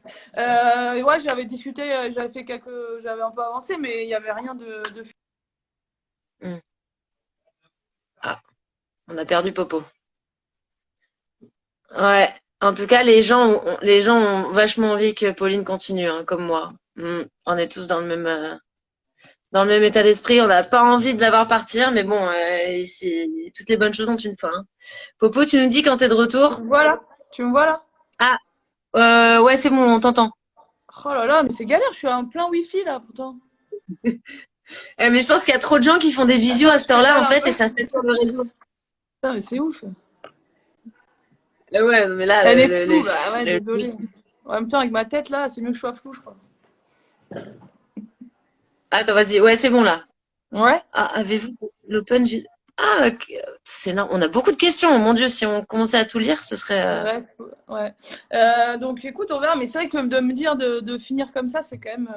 [SPEAKER 1] revoit.
[SPEAKER 2] Ouais, j'avais discuté, j'avais un peu avancé, mais il y avait rien de.
[SPEAKER 1] Hmm. Ah, on a perdu Popo. Ouais. En tout cas, les gens ont vachement envie que Pauline continue, hein, comme moi. On est tous dans le même état d'esprit. On n'a pas envie de la voir partir, mais bon, toutes les bonnes choses ont une fin, hein. Popo, tu nous dis quand t'es de retour?
[SPEAKER 2] Voilà. Tu me vois là?
[SPEAKER 1] Ah, ouais, c'est bon, on t'entend.
[SPEAKER 2] Oh là là, mais c'est galère, je suis en plein wifi là pourtant.
[SPEAKER 1] Mais je pense qu'il y a trop de gens qui font des visios
[SPEAKER 2] Attends,
[SPEAKER 1] à
[SPEAKER 2] je
[SPEAKER 1] cette heure-là,
[SPEAKER 2] pédale
[SPEAKER 1] en
[SPEAKER 2] un
[SPEAKER 1] fait,
[SPEAKER 2] peu.
[SPEAKER 1] et ça sature le réseau.
[SPEAKER 2] Putain, mais c'est ouf.
[SPEAKER 1] Ouais, mais là,
[SPEAKER 2] Elle est floue, bah ouais,
[SPEAKER 1] le-
[SPEAKER 2] désolé. En même temps, avec ma tête là, c'est mieux que je sois floue, je crois.
[SPEAKER 1] Attends, vas-y. Ouais, c'est bon là.
[SPEAKER 2] Ouais.
[SPEAKER 1] Ah, avez-vous l'Open Ah, c'est énorme. On a beaucoup de questions. Mon Dieu, si on commençait à tout lire, ce serait.
[SPEAKER 2] Ouais, ouais. Donc écoute, on verra, mais c'est vrai que de me dire de finir comme ça, c'est quand même,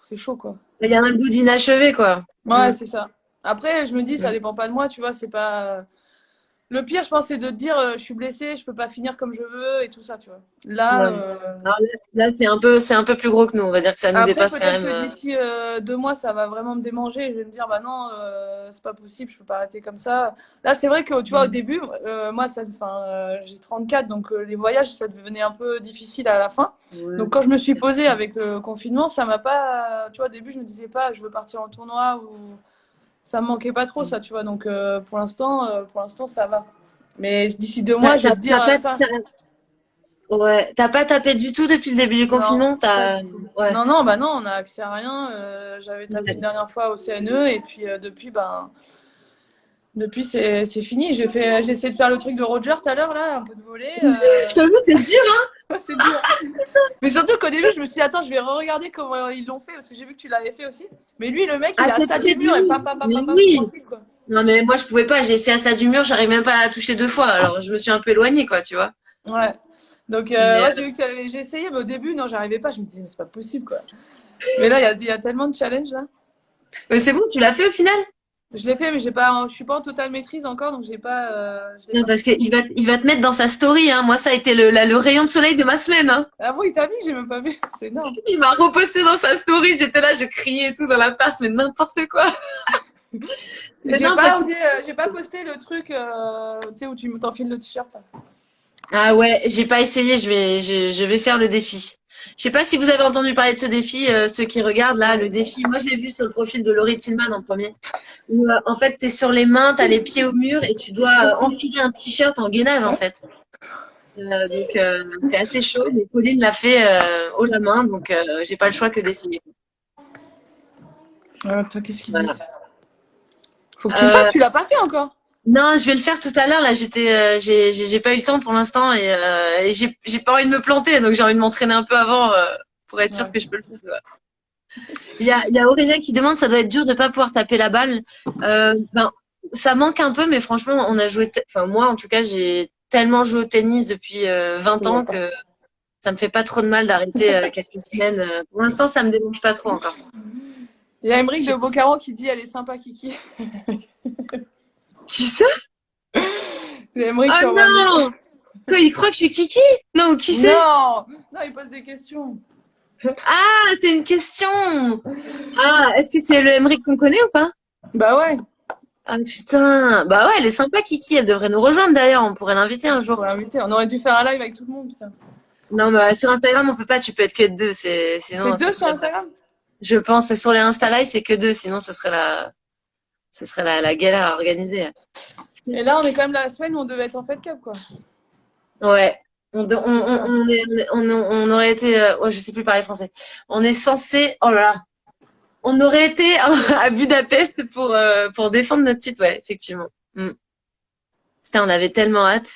[SPEAKER 2] c'est chaud quoi.
[SPEAKER 1] Il y a un goût d'inachevé, quoi.
[SPEAKER 2] Ouais, c'est ça. Après, je me dis, ça
[SPEAKER 1] Mm.
[SPEAKER 2] dépend pas de moi, tu vois, c'est pas. Le pire, je pense, c'est de te dire, je suis blessée, je peux pas finir comme je veux et tout ça, tu vois. Là,
[SPEAKER 1] Ouais. Alors là, c'est un peu plus gros que nous. On va dire que ça nous
[SPEAKER 2] après,
[SPEAKER 1] dépasse quand
[SPEAKER 2] peut-être
[SPEAKER 1] même.
[SPEAKER 2] que d'ici 2 mois, ça va vraiment me démanger. Et je vais me dire, bah non, c'est pas possible, je peux pas arrêter comme ça. Là, c'est vrai que, tu vois, au
[SPEAKER 1] Mm.
[SPEAKER 2] début, moi, enfin, j'ai 34, donc les voyages, ça devenait un peu difficile à la fin.
[SPEAKER 1] Ouais.
[SPEAKER 2] Donc, quand je me suis posée avec le confinement, ça m'a pas. Tu vois, au début, je me disais pas, je veux partir en tournoi ou. Ça me manquait pas trop, ça, tu vois. Donc, pour l'instant, ça va. Mais d'ici 2 mois,
[SPEAKER 1] T'as,
[SPEAKER 2] je vais
[SPEAKER 1] t'as,
[SPEAKER 2] te dire,
[SPEAKER 1] t'as pas,
[SPEAKER 2] putain,
[SPEAKER 1] ouais, t'as pas tapé du tout depuis le début du
[SPEAKER 2] non,
[SPEAKER 1] confinement.
[SPEAKER 2] pas
[SPEAKER 1] T'as,
[SPEAKER 2] du tout.
[SPEAKER 1] ouais.
[SPEAKER 2] Non, non, bah non, on a accès à rien. J'avais tapé une
[SPEAKER 1] Ouais.
[SPEAKER 2] dernière fois au CNE et puis depuis, ben, depuis c'est fini. J'ai essayé de faire le truc de Roger tout à l'heure là, un peu de voler.
[SPEAKER 1] J'avoue, c'est dur, hein.
[SPEAKER 2] C'est dur. Mais surtout qu'au début, je me suis dit, attends, je vais re-regarder comment ils l'ont fait parce que j'ai vu que tu l'avais fait aussi. Mais lui, le mec, il
[SPEAKER 1] Ah,
[SPEAKER 2] est à
[SPEAKER 1] c'est
[SPEAKER 2] ça
[SPEAKER 1] très
[SPEAKER 2] du mur et
[SPEAKER 1] dur.
[SPEAKER 2] pam, pam, pam,
[SPEAKER 1] Mais
[SPEAKER 2] pam, pam,
[SPEAKER 1] oui.
[SPEAKER 2] tranquille quoi.
[SPEAKER 1] Non, mais moi, je pouvais pas. J'ai essayé à ça du mur. J'arrive même pas à la toucher 2 fois. Alors, je me suis un peu éloignée, quoi, tu vois.
[SPEAKER 2] Ouais. Donc,
[SPEAKER 1] Mais,
[SPEAKER 2] ouais, j'ai vu que j'ai essayé, mais au début, non, j'arrivais pas. Je me disais, mais c'est pas possible quoi. Mais là, il y a tellement de challenges là.
[SPEAKER 1] mais c'est bon, tu l'as fait au final?
[SPEAKER 2] Je l'ai fait, mais je suis pas en totale maîtrise encore, donc je l'ai
[SPEAKER 1] Non,
[SPEAKER 2] pas
[SPEAKER 1] parce
[SPEAKER 2] fait.
[SPEAKER 1] il va te mettre dans sa story, hein. Moi, ça a été le rayon de soleil de ma semaine, hein.
[SPEAKER 2] Ah bon, il t'a mis, j'ai même pas vu. C'est énorme.
[SPEAKER 1] Il m'a reposté dans sa story. J'étais là, je criais et tout dans l'appart, mais n'importe quoi. Mais non, parce que,
[SPEAKER 2] J'ai pas posté le truc, tu sais, où tu t'enfiles le t-shirt. Là.
[SPEAKER 1] ah ouais, j'ai pas essayé. Je vais faire le défi. Je sais pas si vous avez entendu parler de ce défi, ceux qui regardent là, le défi. Moi, je l'ai vu sur le profil de Laurie Tillman en premier. Où, en fait, t'es sur les mains, t'as les pieds au mur et tu dois enfiler un t-shirt en gainage, en fait. Donc, c'est assez chaud. Mais Pauline l'a fait haut la main, donc j'ai pas le choix que d'essayer.
[SPEAKER 2] Attends, qu'est-ce qu'il dit?
[SPEAKER 1] Voilà.
[SPEAKER 2] Faut que tu le fasses,
[SPEAKER 1] Euh,
[SPEAKER 2] tu l'as pas fait encore.
[SPEAKER 1] non, je vais le faire tout à l'heure. Là, j'ai pas eu le temps pour l'instant et j'ai pas envie de me planter, donc j'ai envie de m'entraîner un peu avant pour être sûr
[SPEAKER 2] Ouais.
[SPEAKER 1] que je peux le faire. Ouais. Il y a Aurélien qui demande, ça doit être dur de pas pouvoir taper la balle. Ben, ça manque un peu, mais franchement, on a joué. Enfin, moi, en tout cas, j'ai tellement joué au tennis depuis 20
[SPEAKER 2] Je vois
[SPEAKER 1] ans
[SPEAKER 2] pas.
[SPEAKER 1] que ça me fait pas trop de mal d'arrêter quelques semaines. Pour l'instant, ça me dérange pas trop encore.
[SPEAKER 2] Il y a
[SPEAKER 1] Je
[SPEAKER 2] Emeric de
[SPEAKER 1] sais pas.
[SPEAKER 2] Beaucaron qui dit elle est sympa, Kiki.
[SPEAKER 1] Qui ça?
[SPEAKER 2] Il y a Emeric
[SPEAKER 1] Oh
[SPEAKER 2] qui envoie un message.
[SPEAKER 1] non! Quoi, il croit que je suis Kiki? Non, qui c'est?
[SPEAKER 2] Non! Non, il pose des questions.
[SPEAKER 1] Ah, c'est une question! Ah, est-ce que c'est le Emeric qu'on connaît ou pas?
[SPEAKER 2] Bah ouais,
[SPEAKER 1] Ah putain! Bah ouais, elle est sympa, Kiki. Elle devrait nous rejoindre d'ailleurs. On pourrait l'inviter un
[SPEAKER 2] faut
[SPEAKER 1] jour.
[SPEAKER 2] l'inviter. On aurait dû faire un live avec tout le monde, putain.
[SPEAKER 1] Non, mais sur Instagram, on peut pas. Tu peux être que deux.
[SPEAKER 2] C'est
[SPEAKER 1] Sinon, ce
[SPEAKER 2] deux sur
[SPEAKER 1] serait.
[SPEAKER 2] Instagram?
[SPEAKER 1] Je pense sur les Insta Live, c'est que deux. Sinon, ce serait la galère à organiser.
[SPEAKER 2] Et là, on est quand même la semaine où on devait être en Fed Cup, quoi.
[SPEAKER 1] Ouais.
[SPEAKER 2] Putain.
[SPEAKER 1] On aurait été. Oh, je sais plus parler français. On est censé. Oh là là. On aurait été à Budapest pour défendre notre site, ouais, effectivement. Mm. On avait tellement hâte.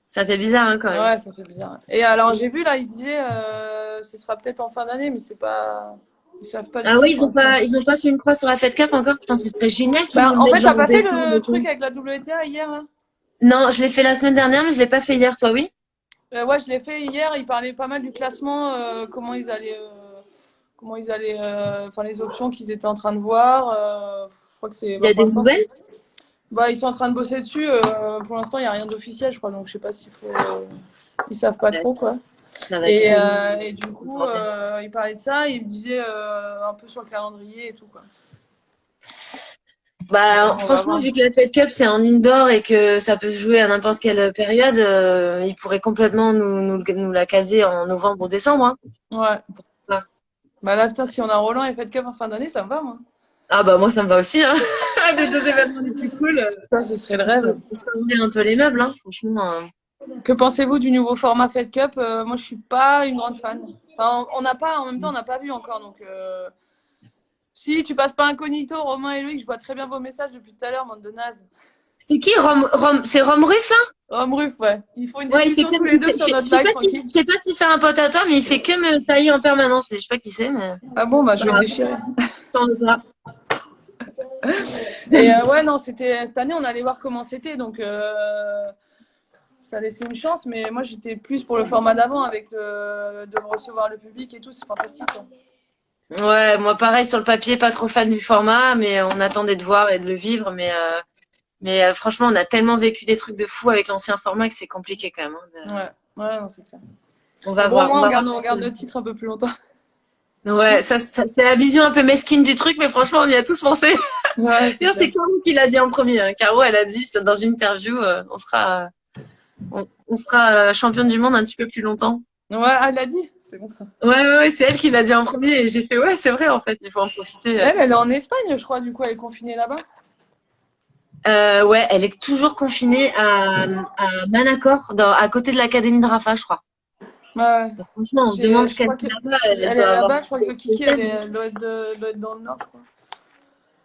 [SPEAKER 1] Ça fait bizarre, hein, quand même.
[SPEAKER 2] Ouais, ça fait bizarre. Et alors, j'ai vu là, il disait, ce sera peut-être en fin d'année, mais c'est pas, ils savent pas du
[SPEAKER 1] Ah
[SPEAKER 2] tout
[SPEAKER 1] oui,
[SPEAKER 2] pour l'instant.
[SPEAKER 1] ils ont pas fait une croix sur la Fed Cup encore. Putain, ce serait génial qu'ils
[SPEAKER 2] Ben,
[SPEAKER 1] nous le
[SPEAKER 2] en
[SPEAKER 1] mettent
[SPEAKER 2] fait,
[SPEAKER 1] genre
[SPEAKER 2] t'as
[SPEAKER 1] en
[SPEAKER 2] pas fait
[SPEAKER 1] décembre
[SPEAKER 2] le
[SPEAKER 1] ou quoi.
[SPEAKER 2] truc avec la WTA hier, là?
[SPEAKER 1] Non, je l'ai fait la semaine dernière, mais je l'ai pas fait hier. Toi, oui?
[SPEAKER 2] Ouais, je l'ai fait hier. Ils parlaient pas mal du classement, enfin les options qu'ils étaient en train de voir. Je crois que c'est,
[SPEAKER 1] Il y
[SPEAKER 2] bah,
[SPEAKER 1] a
[SPEAKER 2] pour
[SPEAKER 1] des
[SPEAKER 2] l'instant,
[SPEAKER 1] nouvelles?
[SPEAKER 2] bah, ils sont en train de bosser dessus. Pour l'instant, il y a rien d'officiel, je crois. Donc, je sais pas s'il faut, ils savent pas
[SPEAKER 1] Ouais,
[SPEAKER 2] trop quoi.
[SPEAKER 1] ça va être trop
[SPEAKER 2] Et du
[SPEAKER 1] le
[SPEAKER 2] coup,
[SPEAKER 1] bordel.
[SPEAKER 2] ils parlaient de ça. Ils me disaient un peu sur le calendrier et tout quoi.
[SPEAKER 1] Bah,
[SPEAKER 2] On va
[SPEAKER 1] franchement,
[SPEAKER 2] voir.
[SPEAKER 1] vu que la Fed Cup c'est en indoor et que ça peut se jouer à n'importe quelle période, ils pourraient complètement nous la caser en novembre ou décembre, hein.
[SPEAKER 2] Ouais.
[SPEAKER 1] Ouais.
[SPEAKER 2] Bah là, putain, si on a Roland et Fed Cup en fin d'année, ça me va, moi.
[SPEAKER 1] Ah bah moi ça me va aussi, hein. Un des deux événements les plus cool.
[SPEAKER 2] Ça, ce serait le rêve.
[SPEAKER 1] On se tendrait un peu les meubles, hein, franchement.
[SPEAKER 2] Que pensez-vous du nouveau format Fed Cup? Moi, je suis pas une grande fan. Enfin, on n'a pas, en même temps, on n'a pas vu encore, donc Si, tu passes pas incognito, Romain et Loïc, je vois très bien vos messages depuis tout à l'heure, bande de nazes.
[SPEAKER 1] C'est qui c'est Rome Ruff là?
[SPEAKER 2] Rome Ruf, ouais. Ils font une
[SPEAKER 1] Ouais, il fait
[SPEAKER 2] discussion tous les deux sur notre live, tranquille.
[SPEAKER 1] je sais pas si c'est un pote à toi, mais il fait que me tailler en permanence. Je sais pas qui c'est, mais
[SPEAKER 2] Ah bon, bah je vais le
[SPEAKER 1] voilà,
[SPEAKER 2] déchirer.
[SPEAKER 1] t'en veux pas.
[SPEAKER 2] Et ouais, non, cette année, on allait voir comment c'était, donc ça laissait une chance, mais moi j'étais plus pour le format d'avant avec de recevoir le public et tout, c'est fantastique, quoi.
[SPEAKER 1] Ouais, moi pareil sur le papier, pas trop fan du format, mais on attendait de voir et de le vivre. Mais franchement, on a tellement vécu des trucs de fou avec l'ancien format que c'est compliqué quand même.
[SPEAKER 2] Ouais, ouais, non, c'est clair.
[SPEAKER 1] On
[SPEAKER 2] Mais
[SPEAKER 1] va
[SPEAKER 2] bon, au
[SPEAKER 1] voir.
[SPEAKER 2] moins,
[SPEAKER 1] On va voir
[SPEAKER 2] on garde le titre un peu plus longtemps.
[SPEAKER 1] Ouais, c'est la vision un peu mesquine du truc, mais franchement, on y a tous pensé.
[SPEAKER 2] Ouais, c'est
[SPEAKER 1] D'ailleurs,
[SPEAKER 2] clair.
[SPEAKER 1] c'est Caro qui l'a dit en premier. Hein. Caro, elle a dit dans une interview, on sera championne du monde un petit peu plus longtemps.
[SPEAKER 2] Ouais, elle l'a dit, c'est bon ça.
[SPEAKER 1] Ouais, c'est elle qui l'a dit en premier et j'ai fait ouais, c'est vrai en fait, il faut en profiter.
[SPEAKER 2] Elle est en Espagne, je crois, du coup, elle est confinée là-bas.
[SPEAKER 1] Ouais, elle est toujours confinée à Manacor, à côté de l'académie de Rafa, je crois.
[SPEAKER 2] Ouais.
[SPEAKER 1] Franchement, on se demande ce
[SPEAKER 2] Je
[SPEAKER 1] qu'elle
[SPEAKER 2] crois
[SPEAKER 1] fait
[SPEAKER 2] qu'elle
[SPEAKER 1] là-bas, elle
[SPEAKER 2] elle est
[SPEAKER 1] doit avoir
[SPEAKER 2] là-bas, je crois que Kiki,
[SPEAKER 1] des
[SPEAKER 2] elle doit être dans le nord, je crois.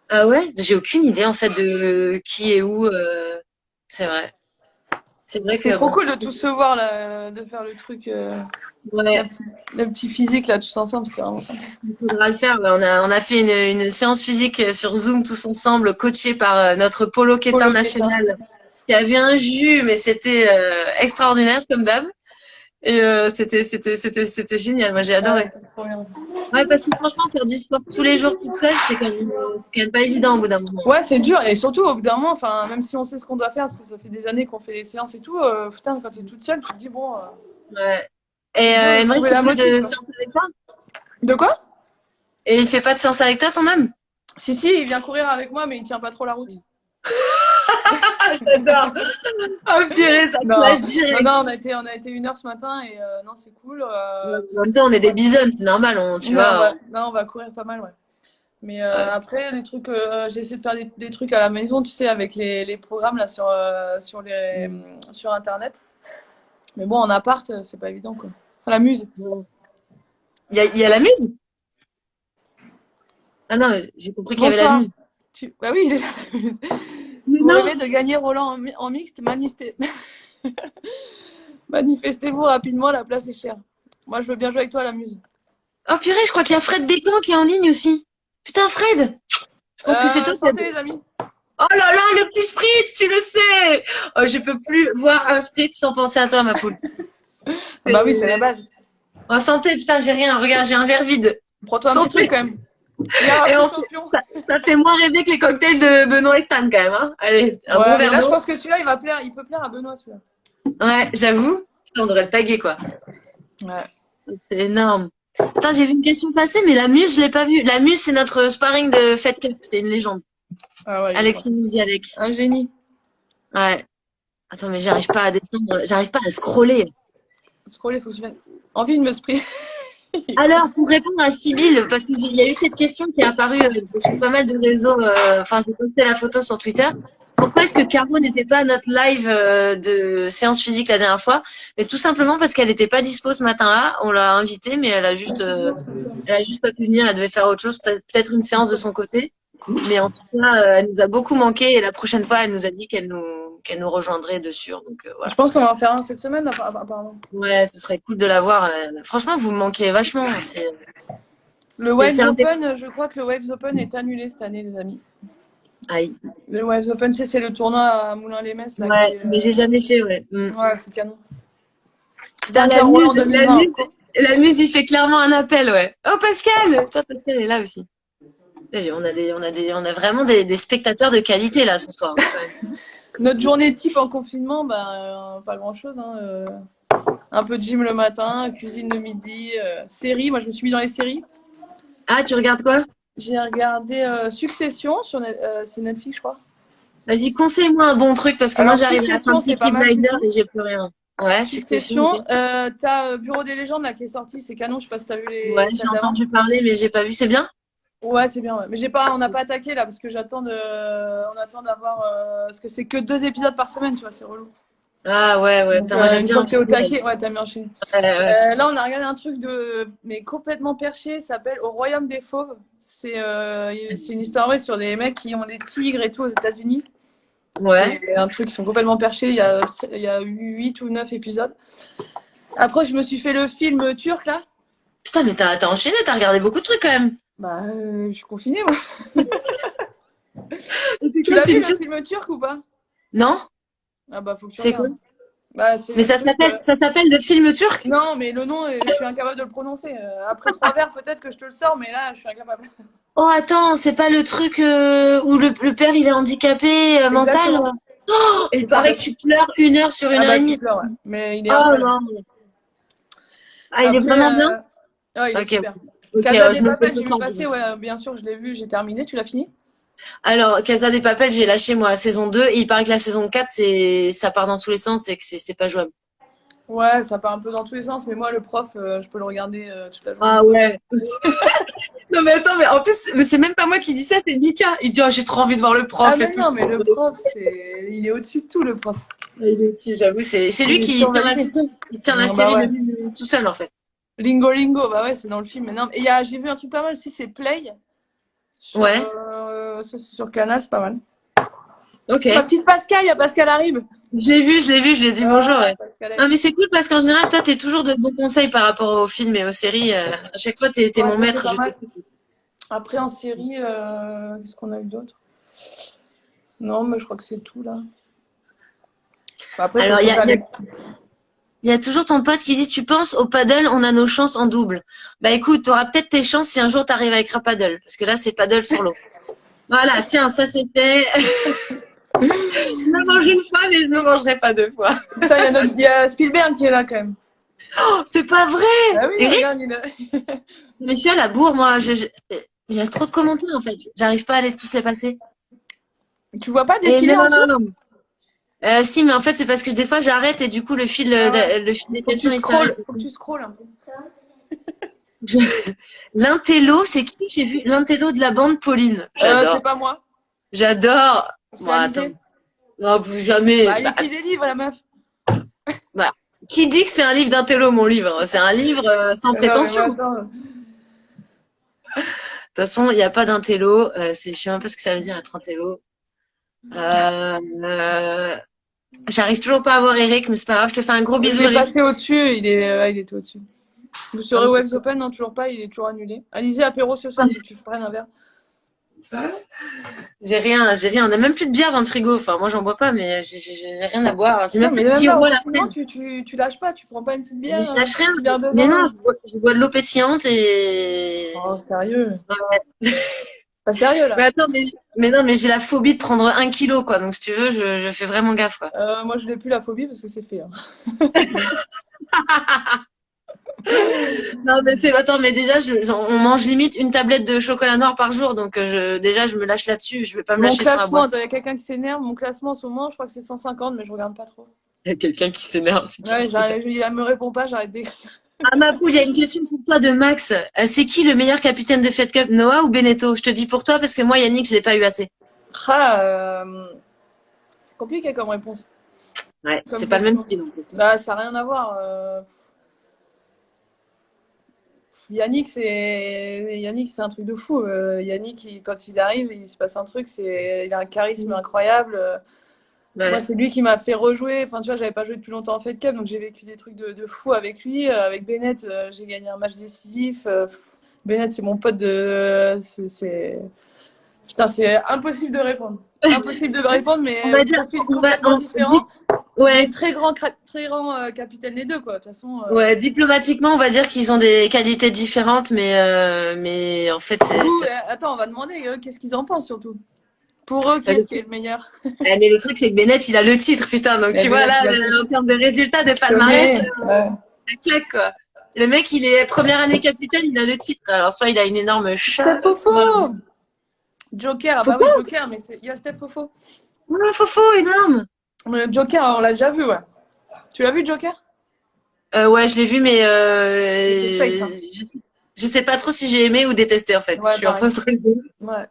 [SPEAKER 1] Ah ouais? J'ai aucune idée en fait de qui est où. C'est vrai. C'est vrai
[SPEAKER 2] C'était
[SPEAKER 1] que
[SPEAKER 2] trop
[SPEAKER 1] bon.
[SPEAKER 2] cool de tous se voir, là, de faire le truc,
[SPEAKER 1] Ouais,
[SPEAKER 2] le petit physique, là, tous ensemble, c'était vraiment sympa.
[SPEAKER 1] il faudra le faire. Ouais. On a fait une séance physique sur Zoom tous ensemble, coachée par notre polo
[SPEAKER 2] Pour
[SPEAKER 1] quétain
[SPEAKER 2] le Kéta.
[SPEAKER 1] national, qui avait un jus, mais c'était extraordinaire comme d'hab. Et c'était génial. Moi, j'ai
[SPEAKER 2] Ah ouais,
[SPEAKER 1] adoré.
[SPEAKER 2] c'était trop bien.
[SPEAKER 1] Ouais, parce que franchement, faire du sport tous les jours toute seule, c'est quand même pas évident au bout d'un moment.
[SPEAKER 2] Ouais, c'est dur, et surtout, au bout d'un moment, enfin, même si on sait ce qu'on doit faire, parce que ça fait des années qu'on fait les séances et tout, putain, quand t'es toute seule, tu te dis, bon,
[SPEAKER 1] Ouais. Et
[SPEAKER 2] c'est dur de
[SPEAKER 1] Emery
[SPEAKER 2] trouver
[SPEAKER 1] fait
[SPEAKER 2] la
[SPEAKER 1] pas
[SPEAKER 2] motive,
[SPEAKER 1] de
[SPEAKER 2] quoi.
[SPEAKER 1] séance avec toi?
[SPEAKER 2] De quoi?
[SPEAKER 1] Et il fait pas de séance avec toi, ton homme?
[SPEAKER 2] Si, si, il vient courir avec moi, mais il tient pas trop la route.
[SPEAKER 1] Ah, j'adore. Oh purée, ça
[SPEAKER 2] Non,
[SPEAKER 1] flash
[SPEAKER 2] non,
[SPEAKER 1] direct.
[SPEAKER 2] non, on a été 1 heure ce matin et non, c'est cool.
[SPEAKER 1] Ouais, en même temps, on est des
[SPEAKER 2] Ouais.
[SPEAKER 1] bisons, c'est normal. Tu
[SPEAKER 2] Ouais,
[SPEAKER 1] vois.
[SPEAKER 2] non, on va courir pas mal, ouais. Mais
[SPEAKER 1] Ouais.
[SPEAKER 2] après, les trucs, j'ai essayé de faire des trucs à la maison, tu sais, avec les programmes là sur Internet. Mais bon, en appart, c'est pas évident, quoi. Enfin, la muse.
[SPEAKER 1] Bon. Il y a la muse? Ah non, j'ai compris qu'il y avait la
[SPEAKER 2] Bonsoir.
[SPEAKER 1] muse.
[SPEAKER 2] Bah oui, il est là, la muse. Vous
[SPEAKER 1] Non.
[SPEAKER 2] rêvez de gagner Roland en mixte, manifestez-vous rapidement, la place est chère. Moi, je veux bien jouer avec toi à la muse.
[SPEAKER 1] Oh purée, je crois qu'il y a Fred Descamps qui est en ligne aussi. Putain, Fred! Je pense que c'est toi qui as...
[SPEAKER 2] Santé, les amis.
[SPEAKER 1] Oh là là, le petit spritz, tu le sais! Oh, je peux plus voir un spritz sans penser à toi, ma poule.
[SPEAKER 2] Ah bah oui, c'est la base.
[SPEAKER 1] Oh, santé, putain, j'ai rien. Regarde, j'ai un verre vide.
[SPEAKER 2] Prends-toi un petit truc
[SPEAKER 1] Santé.
[SPEAKER 2] quand même. Hier,
[SPEAKER 1] Et
[SPEAKER 2] plus
[SPEAKER 1] en fait,
[SPEAKER 2] champion.
[SPEAKER 1] ça fait moins rêver que les cocktails de Benoît et Stan, quand même. Hein. Allez, un bon
[SPEAKER 2] Ouais, mais
[SPEAKER 1] verre
[SPEAKER 2] là, je
[SPEAKER 1] d'eau.
[SPEAKER 2] pense que celui-là, il va plaire. Il peut plaire à Benoît, celui-là.
[SPEAKER 1] Ouais, j'avoue. Putain, on devrait le taguer, quoi.
[SPEAKER 2] Ouais.
[SPEAKER 1] C'est énorme. Attends, j'ai vu une question passer, mais la Muse, je l'ai pas vue. La Muse, c'est notre sparring de Fed Cup. C'est une légende.
[SPEAKER 2] Ah ouais, il est fort.
[SPEAKER 1] Alexis Mouzialek.
[SPEAKER 2] Un génie.
[SPEAKER 1] Ouais. Attends, mais j'arrive pas à descendre. J'arrive pas à scroller.
[SPEAKER 2] Scroller, faut que tu viennes. Envie de me spray.
[SPEAKER 1] Alors, pour répondre à Sybille, parce qu'il y a eu cette question qui est apparue sur pas mal de réseaux, enfin, j'ai posté la photo sur Twitter. Pourquoi est-ce que Caro n'était pas à notre live de séance physique la dernière fois? Mais tout simplement parce qu'elle n'était pas dispo ce matin-là. On l'a invitée, mais elle a juste pas pu venir. Elle devait faire autre chose, peut-être une séance de son côté. Mais en tout cas, elle nous a beaucoup manqué et la prochaine fois, elle nous a dit qu'elle nous rejoindrait dessus. Donc voilà.
[SPEAKER 2] Je pense qu'on va en faire un cette semaine, apparemment.
[SPEAKER 1] Ouais, ce serait cool de la voir. Franchement, vous me manquez vachement.
[SPEAKER 2] Le
[SPEAKER 1] C'est
[SPEAKER 2] Waves
[SPEAKER 1] un des...
[SPEAKER 2] Open, je crois que le Waves Open est annulé cette année, les amis.
[SPEAKER 1] Aïe.
[SPEAKER 2] Le Waves Open, c'est le tournoi à Moulins-les-Metz. Là,
[SPEAKER 1] Ouais, mais j'ai jamais fait, ouais.
[SPEAKER 2] Ouais, c'est canon.
[SPEAKER 1] Putain,
[SPEAKER 2] Vainqueur Roland 2020.
[SPEAKER 1] la muse, il fait clairement un appel, ouais. Oh, Pascal! Putain, Pascal est là aussi. On a vraiment des spectateurs de qualité, là, ce soir.
[SPEAKER 2] Notre journée type en confinement, pas grand-chose. Hein, un peu de gym le matin, cuisine le midi, série. Moi, je me suis mis dans les séries.
[SPEAKER 1] Ah, tu regardes quoi?
[SPEAKER 2] J'ai regardé Succession sur c'est Netflix, je crois.
[SPEAKER 1] Vas-y, conseille-moi un bon truc, parce que moi,
[SPEAKER 2] Alors,
[SPEAKER 1] j'arrive à la fin
[SPEAKER 2] Succession,
[SPEAKER 1] de
[SPEAKER 2] c'est pas
[SPEAKER 1] Peaky
[SPEAKER 2] mal du
[SPEAKER 1] Blinders
[SPEAKER 2] tout.
[SPEAKER 1] et j'ai plus rien. Ouais, Succession.
[SPEAKER 2] Succession.
[SPEAKER 1] Ok.
[SPEAKER 2] T'as Bureau des légendes là qui est sorti, c'est canon. Je sais pas si t'as vu
[SPEAKER 1] Ouais,
[SPEAKER 2] celles
[SPEAKER 1] j'ai
[SPEAKER 2] d'avant.
[SPEAKER 1] entendu parler, mais j'ai pas vu. C'est bien?
[SPEAKER 2] Ouais, c'est bien. Ouais. Mais on n'a pas attaqué là parce que on attend d'avoir, parce que c'est que 2 épisodes par semaine, tu vois, c'est relou.
[SPEAKER 1] Ah ouais, ouais.
[SPEAKER 2] Donc,
[SPEAKER 1] Putain, moi j'aime
[SPEAKER 2] une
[SPEAKER 1] bien
[SPEAKER 2] fois que t'es au
[SPEAKER 1] enchaîner.
[SPEAKER 2] taquet, ouais, t'as bien enchaîné.
[SPEAKER 1] Ouais, ouais.
[SPEAKER 2] Là, on a regardé un truc mais complètement perché, ça s'appelle Au Royaume des Fauves. C'est une histoire vraie sur les mecs qui ont des tigres et tout aux États-Unis.
[SPEAKER 1] Ouais.
[SPEAKER 2] C'est un truc, ils sont complètement perchés. Il y a 8 ou 9 épisodes. Après, je me suis fait le film turc, là.
[SPEAKER 1] Putain, mais t'as enchaîné, t'as regardé beaucoup de trucs quand même.
[SPEAKER 2] Bah, je suis confinée, moi.
[SPEAKER 1] C'est
[SPEAKER 2] Tu
[SPEAKER 1] quoi le
[SPEAKER 2] l'as vu,
[SPEAKER 1] film
[SPEAKER 2] le
[SPEAKER 1] turc?
[SPEAKER 2] film turc ou pas?
[SPEAKER 1] Non?
[SPEAKER 2] Ah bah, faut que tu
[SPEAKER 1] C'est quoi?
[SPEAKER 2] regardes. Bah, c'est
[SPEAKER 1] Mais
[SPEAKER 2] le truc.
[SPEAKER 1] ça s'appelle le film turc?
[SPEAKER 2] Non, mais le nom, je suis incapable de le prononcer. Après 3 verres, peut-être que je te le sors, mais là, je suis incapable.
[SPEAKER 1] Oh, attends, c'est pas le truc où le père il est handicapé mental?
[SPEAKER 2] Exactement.
[SPEAKER 1] Oh, il
[SPEAKER 2] C'est
[SPEAKER 1] paraît que tu
[SPEAKER 2] fantastique.
[SPEAKER 1] pleures 1 heure sur une
[SPEAKER 2] Ah
[SPEAKER 1] heure et
[SPEAKER 2] bah, tu
[SPEAKER 1] demie.
[SPEAKER 2] pleures, ouais. Mais il est
[SPEAKER 1] Oh
[SPEAKER 2] incroyable.
[SPEAKER 1] non. Ah, il est
[SPEAKER 2] Après,
[SPEAKER 1] vraiment bien?
[SPEAKER 2] il est
[SPEAKER 1] Ok,
[SPEAKER 2] super.
[SPEAKER 1] ok,
[SPEAKER 2] Casa
[SPEAKER 1] je
[SPEAKER 2] des
[SPEAKER 1] me le fais
[SPEAKER 2] Papel,
[SPEAKER 1] ce
[SPEAKER 2] j'ai vu
[SPEAKER 1] soir
[SPEAKER 2] passer,
[SPEAKER 1] direct.
[SPEAKER 2] ouais, bien sûr, je l'ai vu, j'ai terminé. Tu l'as fini?
[SPEAKER 1] Alors, Casa des Papel, j'ai lâché moi la saison 2 et il paraît que la saison 4, ça part dans tous les sens et que c'est pas jouable.
[SPEAKER 2] Ouais, ça part un peu dans tous les sens, mais moi, le prof, je peux le regarder toute la journée.
[SPEAKER 1] Ah ouais. Non mais attends, mais en plus, mais c'est même pas moi qui dis ça, c'est Mika. Il dit, oh, j'ai trop envie de voir le
[SPEAKER 2] Ah,
[SPEAKER 1] prof et
[SPEAKER 2] mais
[SPEAKER 1] tout.
[SPEAKER 2] non, mais le prof, il est au-dessus de tout, le prof.
[SPEAKER 1] Il est dessus, j'avoue, c'est lui
[SPEAKER 2] Il est
[SPEAKER 1] qui tient la
[SPEAKER 2] survalidé.
[SPEAKER 1] saison, il tient la
[SPEAKER 2] Bah
[SPEAKER 1] série de
[SPEAKER 2] ouais.
[SPEAKER 1] lui tout seul en fait.
[SPEAKER 2] Lingo Lingo, bah ouais, c'est dans le film. Mais non, et j'ai vu un truc pas mal aussi, c'est Play.
[SPEAKER 1] Ouais,
[SPEAKER 2] Ça, c'est sur Canal, c'est pas mal.
[SPEAKER 1] ok.
[SPEAKER 2] Ma petite Pascal, il y a Pascal arrive.
[SPEAKER 1] Je lui ai dit bonjour.
[SPEAKER 2] Ah,
[SPEAKER 1] Ouais.
[SPEAKER 2] Pascal
[SPEAKER 1] Non mais
[SPEAKER 2] arrive.
[SPEAKER 1] c'est cool parce qu'en général, toi, t'es toujours de bons conseils par rapport aux films et aux séries. À chaque fois, t'es
[SPEAKER 2] Ouais,
[SPEAKER 1] mon
[SPEAKER 2] ça, c'est
[SPEAKER 1] maître,
[SPEAKER 2] pas
[SPEAKER 1] je
[SPEAKER 2] mal.
[SPEAKER 1] t'écoute.
[SPEAKER 2] Après, en série, qu'est-ce qu'on a eu d'autre? Non, mais je crois que c'est tout, là. Bah, après, il faut
[SPEAKER 1] Alors,
[SPEAKER 2] se regarder.
[SPEAKER 1] il y a toujours ton pote qui dit, tu penses au paddle, on a nos chances en double. Bah écoute, t'auras peut-être tes chances si un jour t'arrives avec un paddle, parce que là, c'est paddle sur l'eau. Voilà, tiens, ça c'est fait. Je me mange une fois, mais je me mangerai pas 2 fois.
[SPEAKER 2] Putain, il y a Spielberg qui est là, quand même.
[SPEAKER 1] Oh, c'est pas vrai!
[SPEAKER 2] Ah oui,
[SPEAKER 1] Eric,
[SPEAKER 2] regarde, il est...
[SPEAKER 1] monsieur, la bourre, moi, il y a trop de commentaires en fait. J'arrive pas à les tous les passer.
[SPEAKER 2] Tu vois pas
[SPEAKER 1] Et
[SPEAKER 2] défiler
[SPEAKER 1] non,
[SPEAKER 2] en
[SPEAKER 1] non,
[SPEAKER 2] dessous?
[SPEAKER 1] non, non. Si, mais en fait, c'est parce que des fois, j'arrête et du coup,
[SPEAKER 2] Ah ouais.
[SPEAKER 1] le fil des
[SPEAKER 2] Faut que tu
[SPEAKER 1] questions, il s'arrête.
[SPEAKER 2] scrolles. Faut que tu scrolles un peu.
[SPEAKER 1] Je- L'intello, c'est qui? J'ai vu l'intello de la bande Pauline.
[SPEAKER 2] C'est
[SPEAKER 1] J'adore.
[SPEAKER 2] pas moi.
[SPEAKER 1] J'adore.
[SPEAKER 2] C'est
[SPEAKER 1] Bon, attends.
[SPEAKER 2] Alizé.
[SPEAKER 1] Non, jamais.
[SPEAKER 2] Bah, elle écrit des livres, la meuf.
[SPEAKER 1] Bah, qui dit que c'est un livre d'intello, mon livre? C'est un livre sans
[SPEAKER 2] Non, mais
[SPEAKER 1] prétention.
[SPEAKER 2] moi,
[SPEAKER 1] De toute
[SPEAKER 2] attends.
[SPEAKER 1] façon, il n'y a pas d'intello. Je sais même pas ce que ça veut dire être intello. Euh, euh, J'arrive toujours pas à voir Eric, mais c'est pas grave. Je te fais un gros
[SPEAKER 2] Je
[SPEAKER 1] bisou,
[SPEAKER 2] l'ai
[SPEAKER 1] Eric.
[SPEAKER 2] passé au-dessus, il était au-dessus. Vous serez au Ex Open? Non, toujours pas, il est toujours annulé. Alizé, apéro ce soir, faut que tu prennes un verre.
[SPEAKER 1] J'ai rien, j'ai rien. On a même plus de bière dans le frigo. Enfin, moi, j'en bois pas, mais j'ai rien à boire. J'ai
[SPEAKER 2] Putain,
[SPEAKER 1] même
[SPEAKER 2] mais
[SPEAKER 1] plus de
[SPEAKER 2] même là, au
[SPEAKER 1] Giro à la
[SPEAKER 2] confinement,
[SPEAKER 1] fraise.
[SPEAKER 2] tu lâches pas, tu prends pas une petite
[SPEAKER 1] Mais
[SPEAKER 2] bière,
[SPEAKER 1] je
[SPEAKER 2] un
[SPEAKER 1] lâche rien.
[SPEAKER 2] petit verre de
[SPEAKER 1] Mais non,
[SPEAKER 2] vin.
[SPEAKER 1] je bois de l'eau pétillante et.
[SPEAKER 2] Oh, sérieux?
[SPEAKER 1] Ouais.
[SPEAKER 2] Pas sérieux, là.
[SPEAKER 1] Mais attends, mais non, mais j'ai la phobie de prendre 1 kilo, quoi. Donc, si tu veux, je fais vraiment gaffe, quoi.
[SPEAKER 2] Moi, je n'ai plus la phobie parce que c'est fait, hein.
[SPEAKER 1] Non, mais attends, mais déjà, on mange limite une tablette de chocolat noir par jour. Donc, déjà, je me lâche là-dessus. Je vais pas me
[SPEAKER 2] Mon
[SPEAKER 1] lâcher sur la
[SPEAKER 2] classement,
[SPEAKER 1] boisson.
[SPEAKER 2] il y a quelqu'un qui s'énerve. Mon classement en ce moment, je crois que c'est 150, mais je regarde pas trop.
[SPEAKER 1] Il y a quelqu'un qui s'énerve. C'est qui
[SPEAKER 2] Ouais,
[SPEAKER 1] ça?
[SPEAKER 2] elle me répond pas, j'arrête d'écrire.
[SPEAKER 1] Ah, ma poule, il y a une question pour toi de Max. C'est qui le meilleur capitaine de Fed Cup, Noah ou Beneteau? Je te dis pour toi parce que moi, Yannick, je l'ai pas eu assez.
[SPEAKER 2] Ah, c'est compliqué comme réponse,
[SPEAKER 1] Ouais,
[SPEAKER 2] comme
[SPEAKER 1] c'est pas le même
[SPEAKER 2] question.
[SPEAKER 1] style en plus.
[SPEAKER 2] Bah, ça n'a rien à voir. Yannick, c'est un truc de fou. Yannick, quand il arrive, il se passe un truc. Il a un charisme incroyable. Moi,
[SPEAKER 1] Ouais.
[SPEAKER 2] c'est lui qui m'a fait rejouer. Enfin, tu vois, j'avais pas joué depuis longtemps en Fed Cup, donc j'ai vécu des trucs de fou avec lui. Avec Bennett, j'ai gagné un match décisif. Bennett, c'est mon pote de. Putain, c'est impossible de répondre. Impossible de répondre,
[SPEAKER 1] On
[SPEAKER 2] mais
[SPEAKER 1] va dire,
[SPEAKER 2] profil complètement différent. Mais
[SPEAKER 1] ouais,
[SPEAKER 2] très grand capitaine les deux, quoi. De toute façon,
[SPEAKER 1] ouais, diplomatiquement, on va dire qu'ils ont des qualités différentes, mais en fait,
[SPEAKER 2] vous, attends, on va demander qu'est-ce qu'ils en pensent surtout. Pour eux, qui
[SPEAKER 1] le
[SPEAKER 2] est-ce qui est
[SPEAKER 1] truc,
[SPEAKER 2] le meilleur?
[SPEAKER 1] mais le truc, c'est que Bennett, il a le titre, putain. Donc,
[SPEAKER 2] Mais
[SPEAKER 1] tu vois,
[SPEAKER 2] Bennett,
[SPEAKER 1] là,
[SPEAKER 2] il a tout.
[SPEAKER 1] en termes de résultats, de
[SPEAKER 2] Je
[SPEAKER 1] palmarès,
[SPEAKER 2] connais. Ouais.
[SPEAKER 1] ça claque, quoi. Le mec, il est première année capitaine, il a le titre. Alors, soit il a une énorme
[SPEAKER 2] Steph
[SPEAKER 1] chatte, soit.
[SPEAKER 2] Fofo! Joker, ah
[SPEAKER 1] Faut
[SPEAKER 2] bah
[SPEAKER 1] pas,
[SPEAKER 2] oui, Joker, mais il y a Steph Fofo.
[SPEAKER 1] faut faux, énorme.
[SPEAKER 2] Joker, on l'a déjà vu, ouais. Tu l'as vu, Joker?
[SPEAKER 1] Ouais, je l'ai vu, mais
[SPEAKER 2] Mais c'est space, hein.
[SPEAKER 1] je sais pas trop si j'ai aimé ou détesté, en fait. Je
[SPEAKER 2] Ouais,
[SPEAKER 1] suis
[SPEAKER 2] pareil.
[SPEAKER 1] entre les deux.
[SPEAKER 2] Ouais.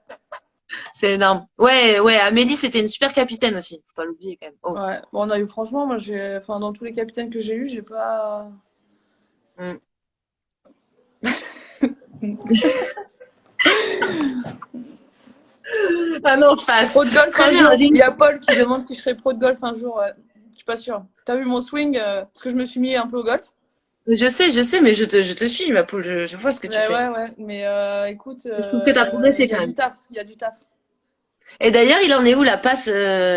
[SPEAKER 1] C'est énorme. Ouais, ouais, Amélie, c'était une super capitaine aussi. Faut pas l'oublier quand même. Oh.
[SPEAKER 2] Ouais. Bon, on a eu, franchement, moi, enfin, dans tous les capitaines que j'ai eu, j'ai pas.
[SPEAKER 1] Mm. Ah non, je passe.
[SPEAKER 2] Pro de golf
[SPEAKER 1] Très
[SPEAKER 2] un
[SPEAKER 1] bien,
[SPEAKER 2] jour. Il y
[SPEAKER 1] Amélie.
[SPEAKER 2] a Paul qui demande si je serais pro de golf un jour. Ouais. Je suis pas sûre. T'as vu mon swing parce que je me suis mis un peu au golf.
[SPEAKER 1] Je sais, mais je te suis, ma poule. Je vois ce que tu
[SPEAKER 2] Ouais,
[SPEAKER 1] fais.
[SPEAKER 2] ouais, ouais. Mais écoute,
[SPEAKER 1] Je trouve que t'as
[SPEAKER 2] il
[SPEAKER 1] progressé
[SPEAKER 2] y a
[SPEAKER 1] quand
[SPEAKER 2] du
[SPEAKER 1] même.
[SPEAKER 2] taf. Il y a du taf.
[SPEAKER 1] Et d'ailleurs, il en est où la passe?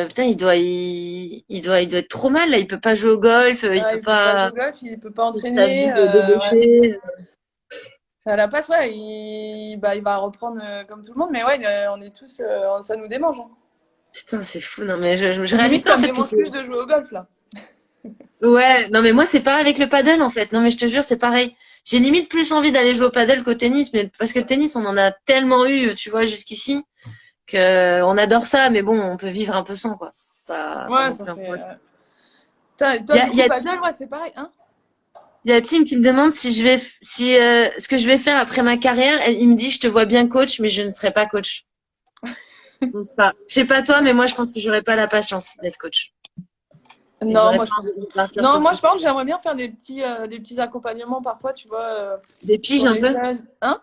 [SPEAKER 1] Putain, il doit être trop mal là. Il peut pas jouer au golf, il
[SPEAKER 2] Ouais,
[SPEAKER 1] peut
[SPEAKER 2] il peut pas jouer
[SPEAKER 1] pas
[SPEAKER 2] au golf, il peut pas
[SPEAKER 1] sa vie
[SPEAKER 2] entraîner.
[SPEAKER 1] de
[SPEAKER 2] Ouais.
[SPEAKER 1] débauché.
[SPEAKER 2] À la passe, ouais, bah, il va reprendre comme tout le monde. Mais ouais, on est tous, ça nous démange. Hein.
[SPEAKER 1] Putain, c'est fou. Non, mais je réalise
[SPEAKER 2] Limite,
[SPEAKER 1] pas
[SPEAKER 2] ça
[SPEAKER 1] en
[SPEAKER 2] me
[SPEAKER 1] fait que
[SPEAKER 2] démange
[SPEAKER 1] c'est.
[SPEAKER 2] plus de jouer au golf là.
[SPEAKER 1] Ouais, non, mais moi, c'est pareil avec le paddle en fait. Non, mais je te jure, c'est pareil. J'ai limite plus envie d'aller jouer au paddle qu'au tennis, mais parce que le tennis, on en a tellement eu, tu vois, jusqu'ici, que on adore ça, mais bon, on peut vivre un peu sans, quoi. Pas
[SPEAKER 2] Ouais,
[SPEAKER 1] non
[SPEAKER 2] ça
[SPEAKER 1] plus un
[SPEAKER 2] fait.
[SPEAKER 1] problème.
[SPEAKER 2] Toi, du
[SPEAKER 1] Il y
[SPEAKER 2] coup,
[SPEAKER 1] a
[SPEAKER 2] paddle, ouais, c'est pareil, hein?
[SPEAKER 1] Il y a Tim qui me demande si ce que je vais faire après ma carrière. Il me dit, je te vois bien coach, mais je ne serai pas coach. Je sais pas toi, mais moi, je pense que j'aurais pas la patience d'être coach. Et
[SPEAKER 2] Non,
[SPEAKER 1] j'aurais
[SPEAKER 2] moi
[SPEAKER 1] pas
[SPEAKER 2] je pense.
[SPEAKER 1] envie de partir
[SPEAKER 2] Non,
[SPEAKER 1] sur
[SPEAKER 2] moi
[SPEAKER 1] tout.
[SPEAKER 2] je pense que j'aimerais bien faire des petits accompagnements parfois, tu vois,
[SPEAKER 1] Des piges
[SPEAKER 2] pour
[SPEAKER 1] un
[SPEAKER 2] les
[SPEAKER 1] peu?
[SPEAKER 2] jeunes. Hein?